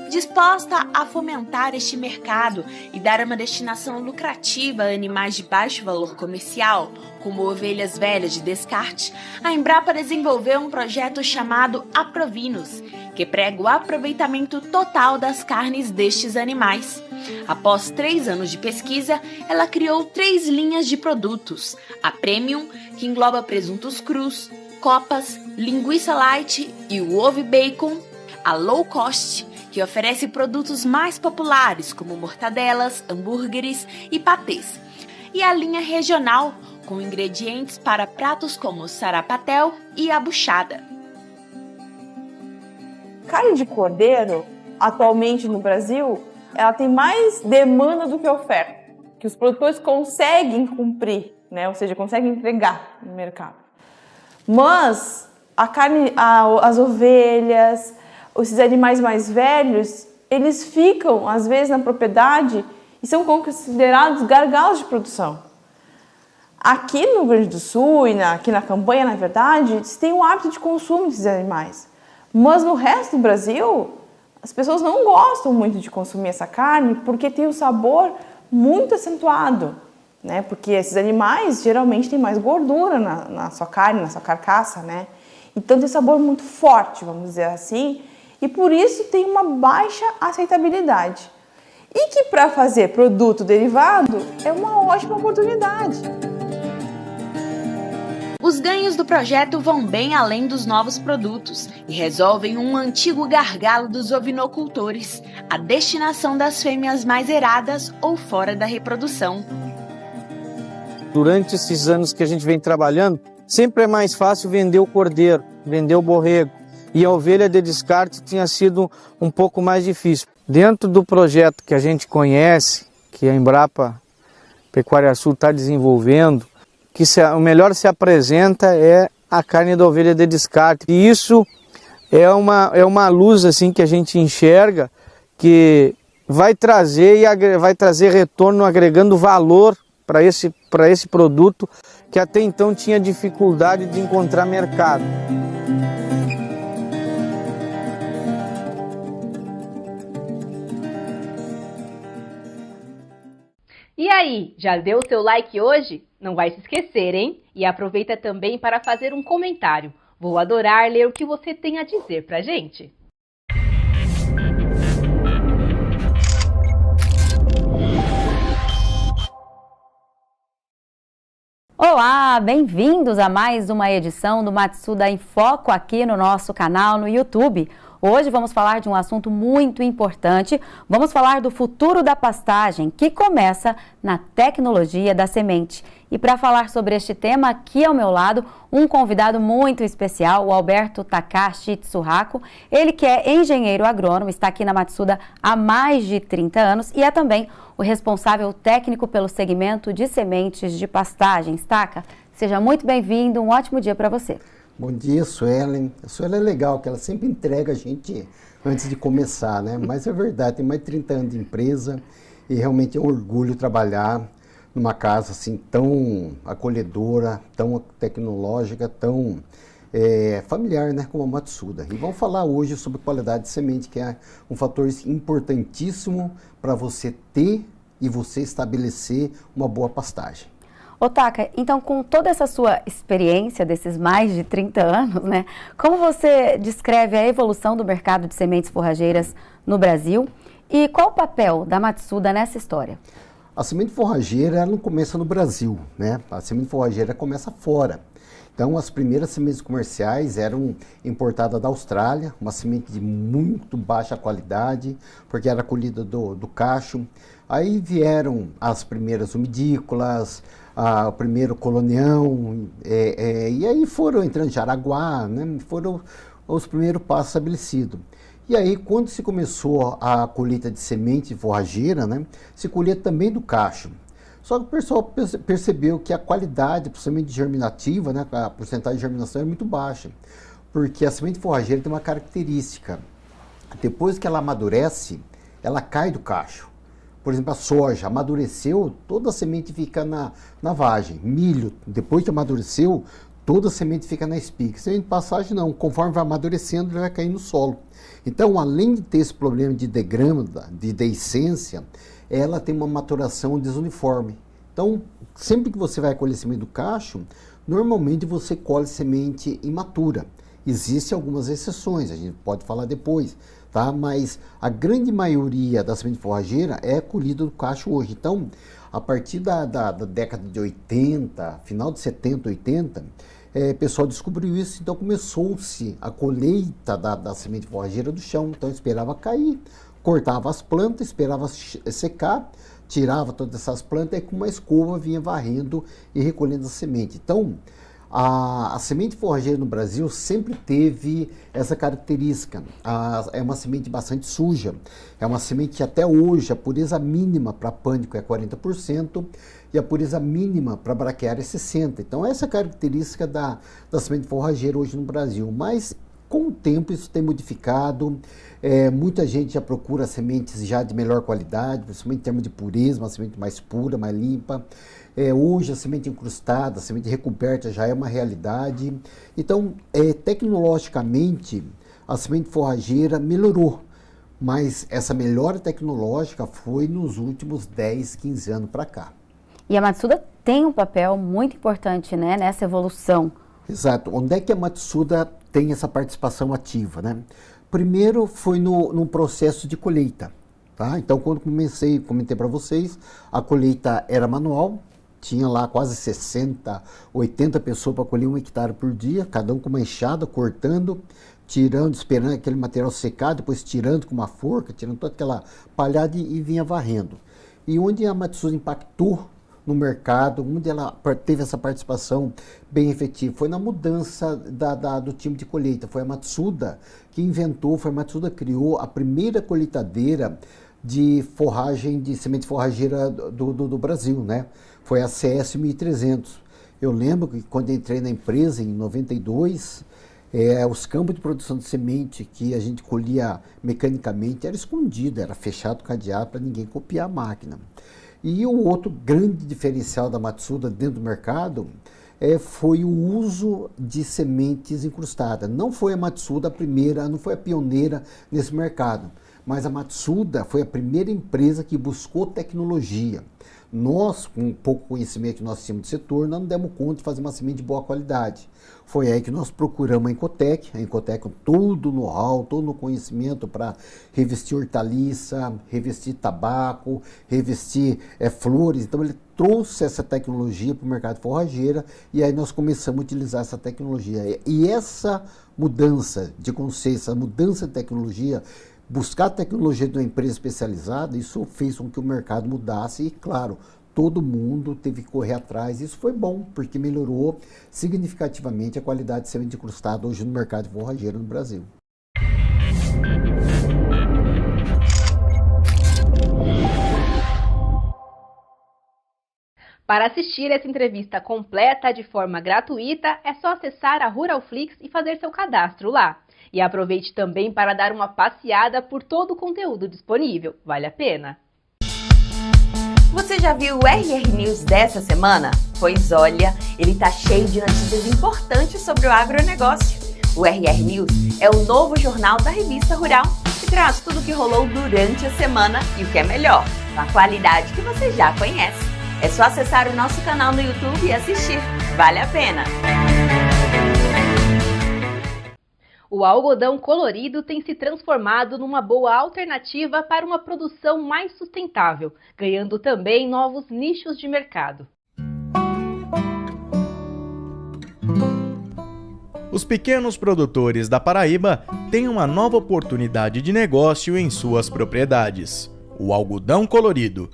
Disposta a fomentar este mercado e dar uma destinação lucrativa a animais de baixo valor comercial, como ovelhas velhas de descarte, a Embrapa desenvolveu um projeto chamado Aprovinos, que prega o aproveitamento total das carnes destes animais. Após 3 anos de pesquisa, ela criou 3 linhas de produtos: a Premium, que engloba presuntos crus, copas, linguiça light e o ovo bacon; a Low Cost, que oferece produtos mais populares como mortadelas, hambúrgueres e patês; e a linha regional, com ingredientes para pratos como sarapatel e a buchada. Carne de cordeiro, atualmente no Brasil, ela tem mais demanda do que oferta, que os produtores conseguem cumprir, né? Ou seja, conseguem entregar no mercado. Mas a carne, as ovelhas, esses animais mais velhos, eles ficam, às vezes, na propriedade e são considerados gargalos de produção. Aqui no Rio Grande do Sul e aqui na campanha, na verdade, se tem um hábito de consumo desses animais. Mas no resto do Brasil, as pessoas não gostam muito de consumir essa carne porque tem um sabor muito acentuado, né? Porque esses animais geralmente têm mais gordura na sua carne, na sua carcaça, né? Então tem um sabor muito forte, vamos dizer assim, e por isso tem uma baixa aceitabilidade. E que para fazer produto derivado é uma ótima oportunidade. Os ganhos do projeto vão bem além dos novos produtos e resolvem um antigo gargalo dos ovinocultores, a destinação das fêmeas mais eradas ou fora da reprodução. Durante esses anos que a gente vem trabalhando, sempre é mais fácil vender o cordeiro, vender o borrego, e a ovelha de descarte tinha sido um pouco mais difícil. Dentro do projeto que a gente conhece, que a Embrapa Pecuária Sul está desenvolvendo, que o melhor se apresenta é a carne da ovelha de descarte. E isso é uma luz assim que a gente enxerga, que vai trazer retorno agregando valor para esse produto que até então tinha dificuldade de encontrar mercado. E aí, já deu o seu like hoje? Não vai se esquecer, hein? E aproveita também para fazer um comentário. Vou adorar ler o que você tem a dizer pra gente. Olá, bem-vindos a mais uma edição do Matsuda em Foco aqui no nosso canal no YouTube. Hoje vamos falar de um assunto muito importante. Vamos falar do futuro da pastagem, que começa na tecnologia da semente. E para falar sobre este tema, aqui ao meu lado, um convidado muito especial, o Alberto Takashi Tsuhako. Ele que é engenheiro agrônomo, está aqui na Matsuda há mais de 30 anos e é também o responsável técnico pelo segmento de sementes de pastagens. Taka, seja muito bem-vindo, um ótimo dia para você. Bom dia, Suelen. A Suelen é legal, que ela sempre entrega a gente antes de começar, né? Mas é verdade, tem mais de 30 anos de empresa e realmente é um orgulho trabalhar numa casa assim tão acolhedora, tão tecnológica, tão familiar, né, como a Matsuda. E vamos falar hoje sobre qualidade de semente, que é um fator importantíssimo para você ter e você estabelecer uma boa pastagem. Ô Taka, então com toda essa sua experiência desses mais de 30 anos, né, como você descreve a evolução do mercado de sementes forrageiras no Brasil e qual o papel da Matsuda nessa história? A semente forrageira ela não começa no Brasil, né? A semente forrageira começa fora. Então as primeiras sementes comerciais eram importadas da Austrália, uma semente de muito baixa qualidade, porque era colhida do cacho. Aí vieram as primeiras umidícolas, o primeiro colonião, e aí foram entrando Jaraguá, né? Foram os primeiros passos estabelecidos. E aí, quando se começou a colheita de semente forrageira, né, se colhia também do cacho. Só que o pessoal percebeu que a qualidade, principalmente germinativa, né, a porcentagem de germinação é muito baixa, porque a semente forrageira tem uma característica. Depois que ela amadurece, ela cai do cacho. Por exemplo, a soja amadureceu, toda a semente fica na vagem. Milho, depois que amadureceu, toda a semente fica na espiga. Semente de passagem não, conforme vai amadurecendo, ele vai cair no solo. Então, além de ter esse problema de degrama, de deiscência, ela tem uma maturação desuniforme. Então, sempre que você vai colher semente do cacho, normalmente você colhe semente imatura. Existem algumas exceções, a gente pode falar depois, tá? Mas a grande maioria da semente forrageira é colhida do cacho hoje. Então, a partir da década de 80, final de 70, 80, o pessoal descobriu isso, então começou-se a colheita da semente forrageira do chão. Então esperava cair, cortava as plantas, esperava secar, tirava todas essas plantas e com uma escova vinha varrendo e recolhendo a semente. Então a semente forrageira no Brasil sempre teve essa característica. É uma semente bastante suja, é uma semente que até hoje a pureza mínima para pânico é 40% e a pureza mínima para braquiária é 60%. Então essa é a característica da semente forrageira hoje no Brasil. Mas com o tempo isso tem modificado, muita gente já procura sementes já de melhor qualidade, principalmente em termos de pureza, uma semente mais pura, mais limpa. Hoje a semente incrustada, a semente recoberta já é uma realidade. Então, tecnologicamente, a semente forrageira melhorou, mas essa melhora tecnológica foi nos últimos 10, 15 anos para cá. E a Matsuda tem um papel muito importante, né, nessa evolução. Exato. Onde é que a Matsuda tem essa participação ativa, né? Primeiro foi no processo de colheita, tá? Então, quando comentei para vocês, a colheita era manual, tinha lá quase 60, 80 pessoas para colher 1 hectare por dia, cada um com uma enxada, cortando, tirando, esperando aquele material secar, depois tirando com uma forca, tirando toda aquela palhada e vinha varrendo. E onde a Matsuda impactou no mercado, onde ela teve essa participação bem efetiva, foi na mudança do time de colheita. Foi a Matsuda que inventou, foi a Matsuda que criou a primeira colheitadeira de forragem, de semente forrageira do Brasil, né? Foi a CS 1300. Eu lembro que quando entrei na empresa em 92, Os campos de produção de semente que a gente colhia mecanicamente era escondido, era fechado o cadeado para ninguém copiar a máquina. E o outro grande diferencial da Matsuda dentro do mercado foi o uso de sementes incrustadas. Não foi a Matsuda a primeira, não foi a pioneira nesse mercado, mas a Matsuda foi a primeira empresa que buscou tecnologia. Nós, com o pouco conhecimento que nós tínhamos do setor, não demos conta de fazer uma semente de boa qualidade. Foi aí que nós procuramos a Incotec com todo o know-how, todo o conhecimento para revestir hortaliça, revestir tabaco, revestir flores. Então ele trouxe essa tecnologia para o mercado de forrageira e aí nós começamos a utilizar essa tecnologia. E essa mudança de conceito, essa mudança de tecnologia, buscar a tecnologia de uma empresa especializada, isso fez com que o mercado mudasse e, claro, todo mundo teve que correr atrás. Isso foi bom, porque melhorou significativamente a qualidade de semente incrustada hoje no mercado de forrageira no Brasil. Para assistir essa entrevista completa de forma gratuita, é só acessar a Ruralflix e fazer seu cadastro lá. E aproveite também para dar uma passeada por todo o conteúdo disponível. Vale a pena! Você já viu o RR News dessa semana? Pois olha, ele tá cheio de notícias importantes sobre o agronegócio. O RR News é o novo jornal da revista Rural, que traz tudo o que rolou durante a semana e o que é melhor, com a qualidade que você já conhece. É só acessar o nosso canal no YouTube e assistir. Vale a pena! O algodão colorido tem se transformado numa boa alternativa para uma produção mais sustentável, ganhando também novos nichos de mercado. Os pequenos produtores da Paraíba têm uma nova oportunidade de negócio em suas propriedades: o algodão colorido.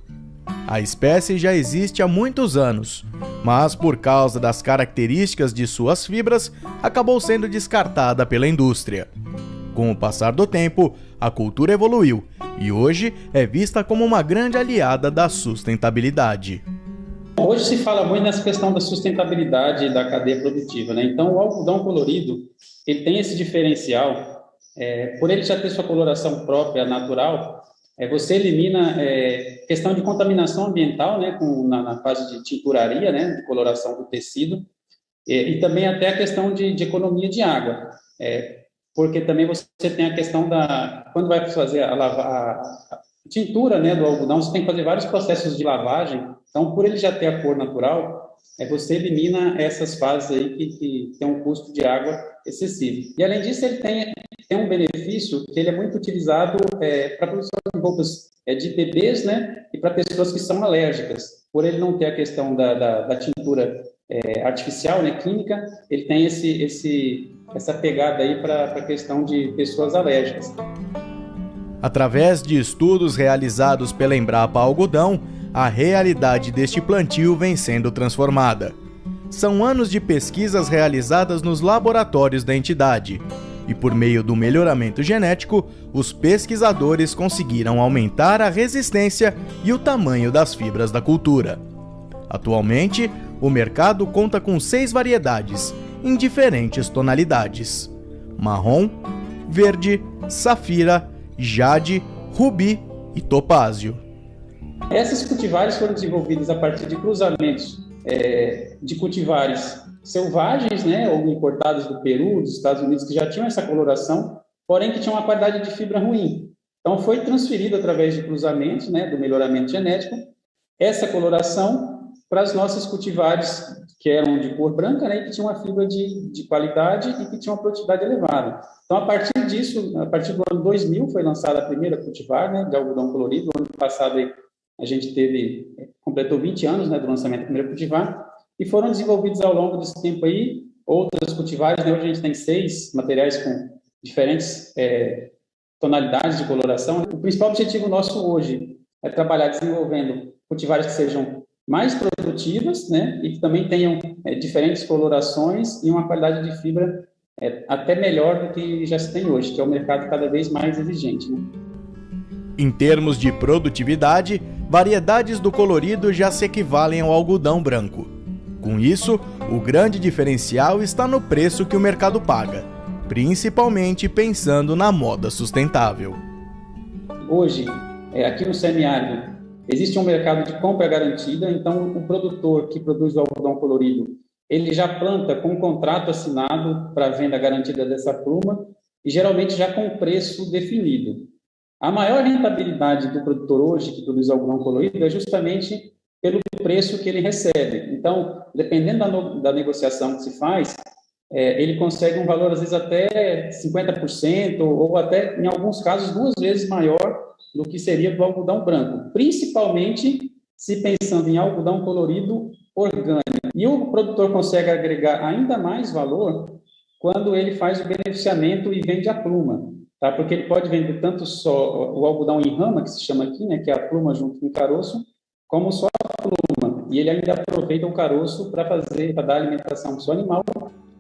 A espécie já existe há muitos anos, mas por causa das características de suas fibras, acabou sendo descartada pela indústria. Com o passar do tempo, a cultura evoluiu e hoje é vista como uma grande aliada da sustentabilidade. Hoje se fala muito nessa questão da sustentabilidade da cadeia produtiva, né? Então o algodão colorido, ele tem esse diferencial, por ele já ter sua coloração própria, natural, você elimina questão de contaminação ambiental, né, na fase de tinturaria, né, de coloração do tecido, e também até a questão de economia de água, porque também você tem a questão quando vai fazer a tintura, né, do algodão, você tem que fazer vários processos de lavagem. Então, por ele já ter a cor natural, você elimina essas fases aí que tem um custo de água excessivo. E além disso, ele tem um benefício que ele é muito utilizado para a produção de roupas de bebês, né, e para pessoas que são alérgicas. Por ele não ter a questão da tintura artificial, né, química, ele tem essa pegada aí para a questão de pessoas alérgicas. Através de estudos realizados pela Embrapa Algodão, a realidade deste plantio vem sendo transformada. São anos de pesquisas realizadas nos laboratórios da entidade. E por meio do melhoramento genético, os pesquisadores conseguiram aumentar a resistência e o tamanho das fibras da cultura. Atualmente, o mercado conta com 6 variedades, em diferentes tonalidades: marrom, verde, safira, jade, rubi e topázio. Essas cultivares foram desenvolvidas a partir de cruzamentos de cultivares selvagens, né, ou importados do Peru, dos Estados Unidos, que já tinham essa coloração, porém que tinham uma qualidade de fibra ruim. Então foi transferido através de cruzamentos, né, do melhoramento genético, essa coloração para as nossas cultivares que eram de cor branca, né, e que tinham uma fibra de qualidade e que tinham uma produtividade elevada. Então, a partir disso, a partir do ano 2000, foi lançada a primeira cultivar, né, de algodão colorido. O ano passado a gente completou 20 anos, né, do lançamento da primeira cultivar, e foram desenvolvidos ao longo desse tempo aí outras cultivares, né? Hoje a gente tem 6 materiais com diferentes tonalidades de coloração. O principal objetivo nosso hoje é trabalhar desenvolvendo cultivares que sejam mais produtivas, né, e que também tenham diferentes colorações e uma qualidade de fibra até melhor do que já se tem hoje, que é um mercado cada vez mais exigente, né? Em termos de produtividade, variedades do colorido já se equivalem ao algodão branco. Com isso, o grande diferencial está no preço que o mercado paga. principalmente pensando na moda sustentável. Hoje, aqui no semiárido, existe um mercado de compra garantida, então o produtor que produz o algodão colorido, ele já planta com um contrato assinado para a venda garantida dessa pluma e geralmente já com preço definido. A maior rentabilidade do produtor hoje que produz algodão colorido é justamente pelo preço que ele recebe. Então, dependendo da negociação que se faz, ele consegue um valor, às vezes, até 50%, ou até, em alguns casos, 2 vezes maior do que seria do algodão branco, principalmente se pensando em algodão colorido orgânico. E o produtor consegue agregar ainda mais valor quando ele faz o beneficiamento e vende a pluma, tá? Porque ele pode vender tanto só o algodão em rama, que se chama aqui, né, que é a pluma junto com o caroço, como só a pluma. E ele ainda aproveita o caroço para dar alimentação para o seu animal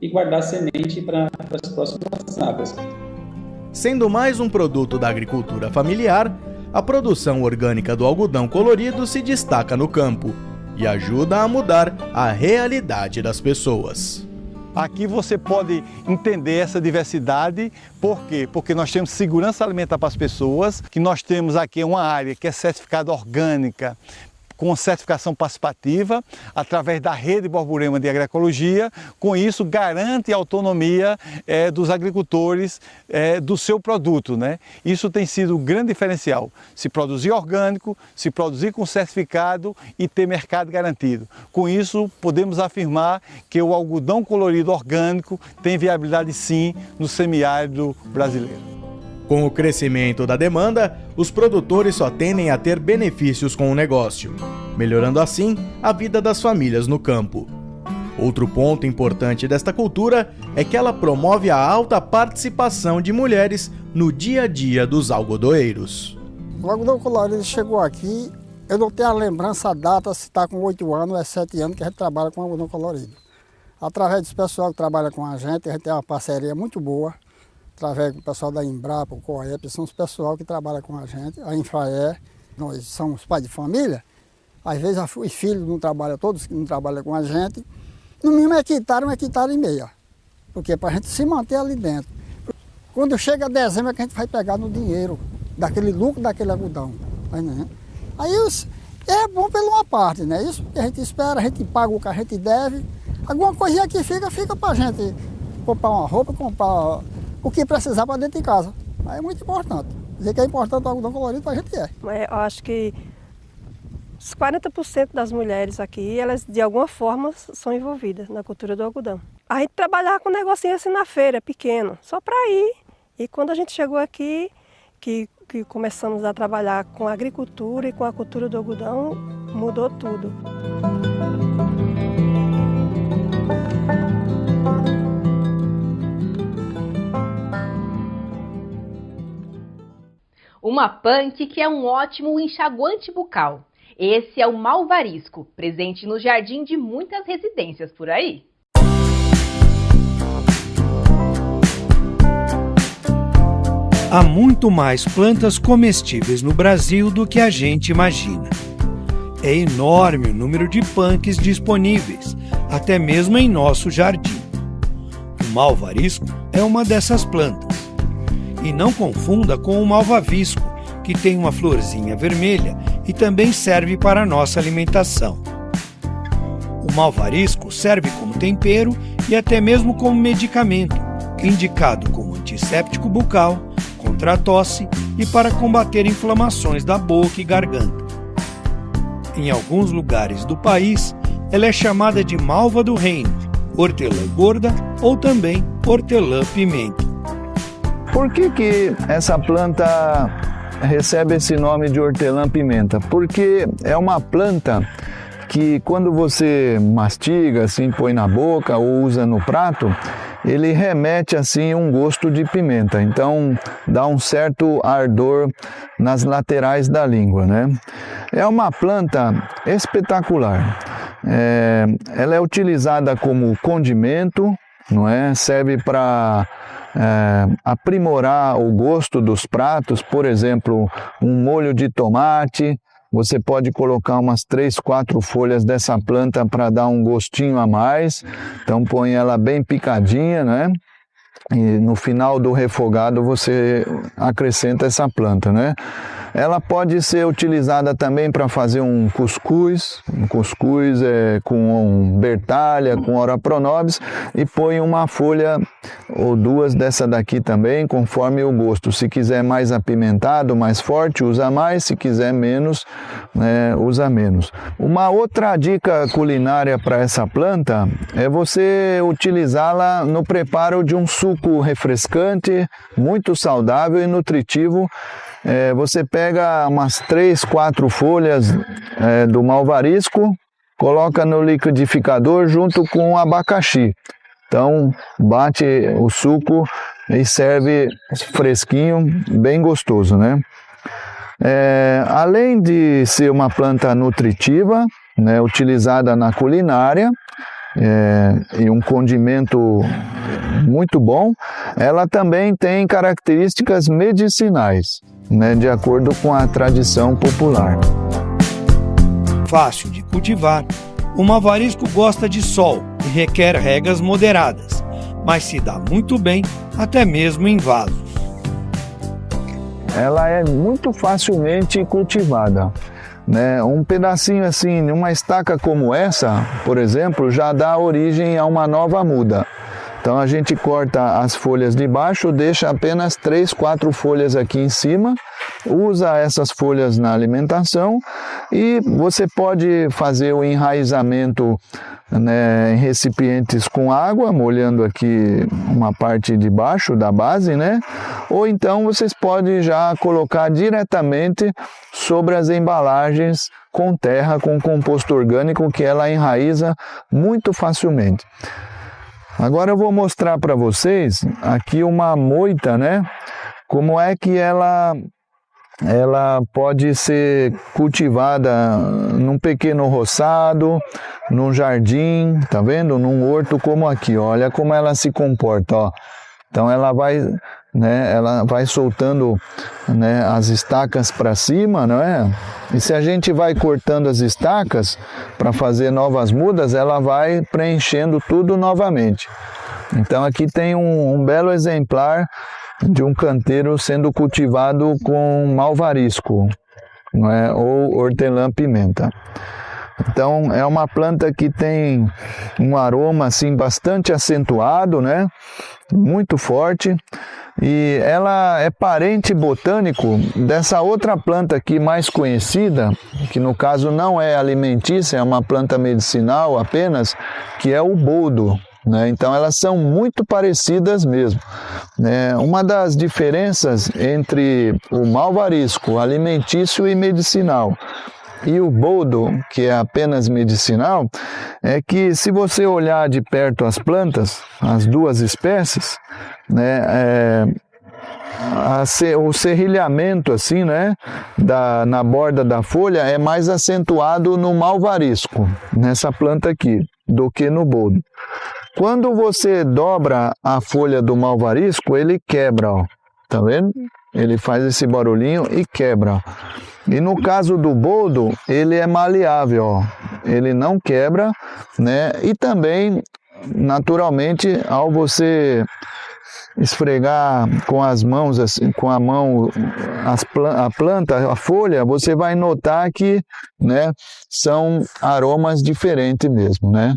e guardar semente para as próximas safras. Sendo mais um produto da agricultura familiar, a produção orgânica do algodão colorido se destaca no campo e ajuda a mudar a realidade das pessoas. Aqui você pode entender essa diversidade, por quê? Porque nós temos segurança alimentar para as pessoas, que nós temos aqui uma área que é certificada orgânica, com certificação participativa, através da Rede Borborema de Agroecologia. Com isso, garante a autonomia dos agricultores do seu produto, né? Isso tem sido um grande diferencial. Se produzir orgânico, se produzir com certificado e ter mercado garantido. Com isso, podemos afirmar que o algodão colorido orgânico tem viabilidade sim no semiárido brasileiro. Com o crescimento da demanda, os produtores só tendem a ter benefícios com o negócio, melhorando assim a vida das famílias no campo. Outro ponto importante desta cultura é que ela promove a alta participação de mulheres no dia a dia dos algodoeiros. O algodão colorido chegou aqui, eu não tenho a lembrança, a data, se está com 8 anos ou 7 anos que a gente trabalha com algodão colorido. Através desse pessoal que trabalha com a gente tem uma parceria muito boa. Através do pessoal da Embrapa, o COEP, são os pessoal que trabalham com a gente, a Infraer, nós somos pais de família, às vezes os filhos não trabalham, todos que não trabalham com a gente, no mínimo 1 hectare e meio, porque para a gente se manter ali dentro. Quando chega dezembro é que a gente vai pegar no dinheiro, daquele lucro daquele algodão. Aí é bom pela uma parte, né? Isso que a gente espera, a gente paga o que a gente deve, alguma coisinha que fica para a gente comprar uma roupa, comprar o que precisar para dentro de casa. É muito importante. Dizer que é importante o algodão colorido para a gente Eu acho que os 40% das mulheres aqui, elas de alguma forma são envolvidas na cultura do algodão. A gente trabalhava com um negocinho assim na feira, pequeno, só para ir. E quando a gente chegou aqui, que começamos a trabalhar com a agricultura e com a cultura do algodão, mudou tudo. Uma punk que é um ótimo enxaguante bucal. Esse é o malvarisco, presente no jardim de muitas residências por aí. Há muito mais plantas comestíveis no Brasil do que a gente imagina. É enorme o número de punks disponíveis, até mesmo em nosso jardim. O malvarisco é uma dessas plantas. E não confunda com o malvavisco, que tem uma florzinha vermelha e também serve para a nossa alimentação. O malvarisco serve como tempero e até mesmo como medicamento, indicado como antisséptico bucal, contra a tosse e para combater inflamações da boca e garganta. Em alguns lugares do país, ela é chamada de malva do reino, hortelã gorda ou também hortelã-pimenta. Por que essa planta recebe esse nome de hortelã-pimenta? Porque é uma planta que quando você mastiga, assim, põe na boca ou usa no prato, ele remete assim um gosto de pimenta, então dá um certo ardor nas laterais da língua, né? É uma planta espetacular. Ela é utilizada como condimento, não é? Serve para aprimorar o gosto dos pratos, por exemplo, um molho de tomate. Você pode colocar umas 3, 4 folhas dessa planta para dar um gostinho a mais. Então põe ela bem picadinha, né? e no final do refogado você acrescenta essa planta, né? Ela pode ser utilizada também para fazer um cuscuz. Um cuscuz com bertalha, com ora pro nobis, e põe uma folha ou duas dessa daqui também, conforme o gosto. Se quiser mais apimentado, mais forte, usa mais. Se quiser menos, né, usa menos. Uma outra dica culinária para essa planta é você utilizá-la no preparo de um suco refrescante, muito saudável e nutritivo. Você pega umas 3, 4 folhas do malvarisco, coloca no liquidificador junto com o abacaxi. Então bate o suco e serve fresquinho, bem gostoso, né? Além de ser uma planta nutritiva, né, utilizada na culinária, e um condimento muito bom, ela também tem características medicinais, né, de acordo com a tradição popular. Fácil de cultivar, o malvarisco gosta de sol e requer regas moderadas, mas se dá muito bem até mesmo em vasos. Ela é muito facilmente cultivada, né? Um pedacinho assim, uma estaca como essa, por exemplo, já dá origem a uma nova muda. Então a gente corta as folhas de baixo, deixa apenas 3, 4 folhas aqui em cima, usa essas folhas na alimentação, e você pode fazer o enraizamento, né, em recipientes com água, molhando aqui uma parte de baixo da base, né? Ou então vocês podem já colocar diretamente sobre as embalagens com terra, com composto orgânico, que ela enraiza muito facilmente. Agora eu vou mostrar para vocês aqui uma moita, né? Como é que ela pode ser cultivada num pequeno roçado, num jardim, tá vendo? Num horto como aqui, ó. Olha como ela se comporta, ó. Então ela vai soltando, né, as estacas para cima, não é? E se a gente vai cortando as estacas para fazer novas mudas, ela vai preenchendo tudo novamente. Então aqui tem um belo exemplar de um canteiro sendo cultivado com malvarisco, não é? Ou hortelã-pimenta. Então é uma planta que tem um aroma assim bastante acentuado, né? Muito forte, e ela é parente botânico dessa outra planta aqui mais conhecida, que no caso não é alimentícia, é uma planta medicinal apenas, que é o boldo, né? Então elas são muito parecidas mesmo, né? Uma das diferenças entre o malvarisco alimentício e medicinal e o boldo, que é apenas medicinal, é que se você olhar de perto as plantas, as duas espécies, né, o serrilhamento assim, né, na borda da folha é mais acentuado no malvarisco, nessa planta aqui, do que no boldo. Quando você dobra a folha do malvarisco, ele quebra, ó, tá vendo? Ele faz esse barulhinho e quebra. E no caso do boldo, ele é maleável, ó. Ele não quebra, né? E também, naturalmente, ao você esfregar com as mãos, assim, com a mão, a planta, a folha, você vai notar que, né, são aromas diferentes mesmo, né?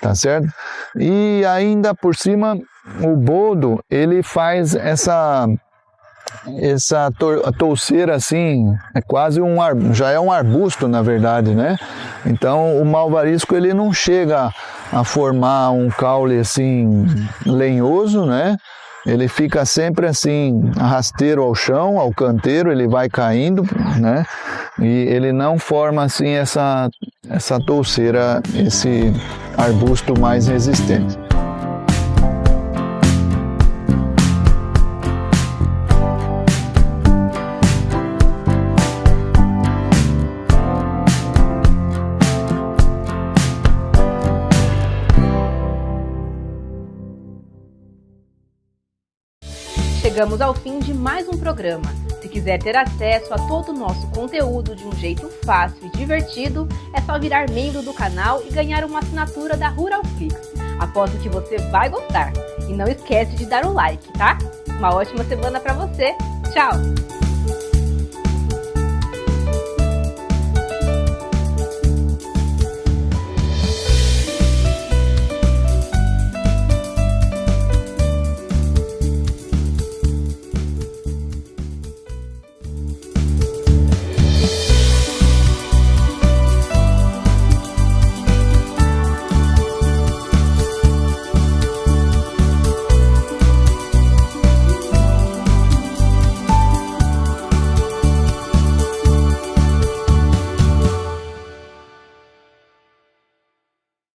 Tá certo? E ainda por cima, o boldo, ele faz essa touceira assim, é quase já é um arbusto na verdade, né? Então o malvarisco ele não chega a formar um caule assim lenhoso, né? Ele fica sempre assim rasteiro ao chão, ao canteiro, ele vai caindo, né? E ele não forma assim essa touceira, esse arbusto mais resistente. Chegamos ao fim de mais um programa. Se quiser ter acesso a todo o nosso conteúdo de um jeito fácil e divertido, é só virar membro do canal e ganhar uma assinatura da Ruralflix. Aposto que você vai gostar. E não esquece de dar o like, tá? Uma ótima semana para você. Tchau!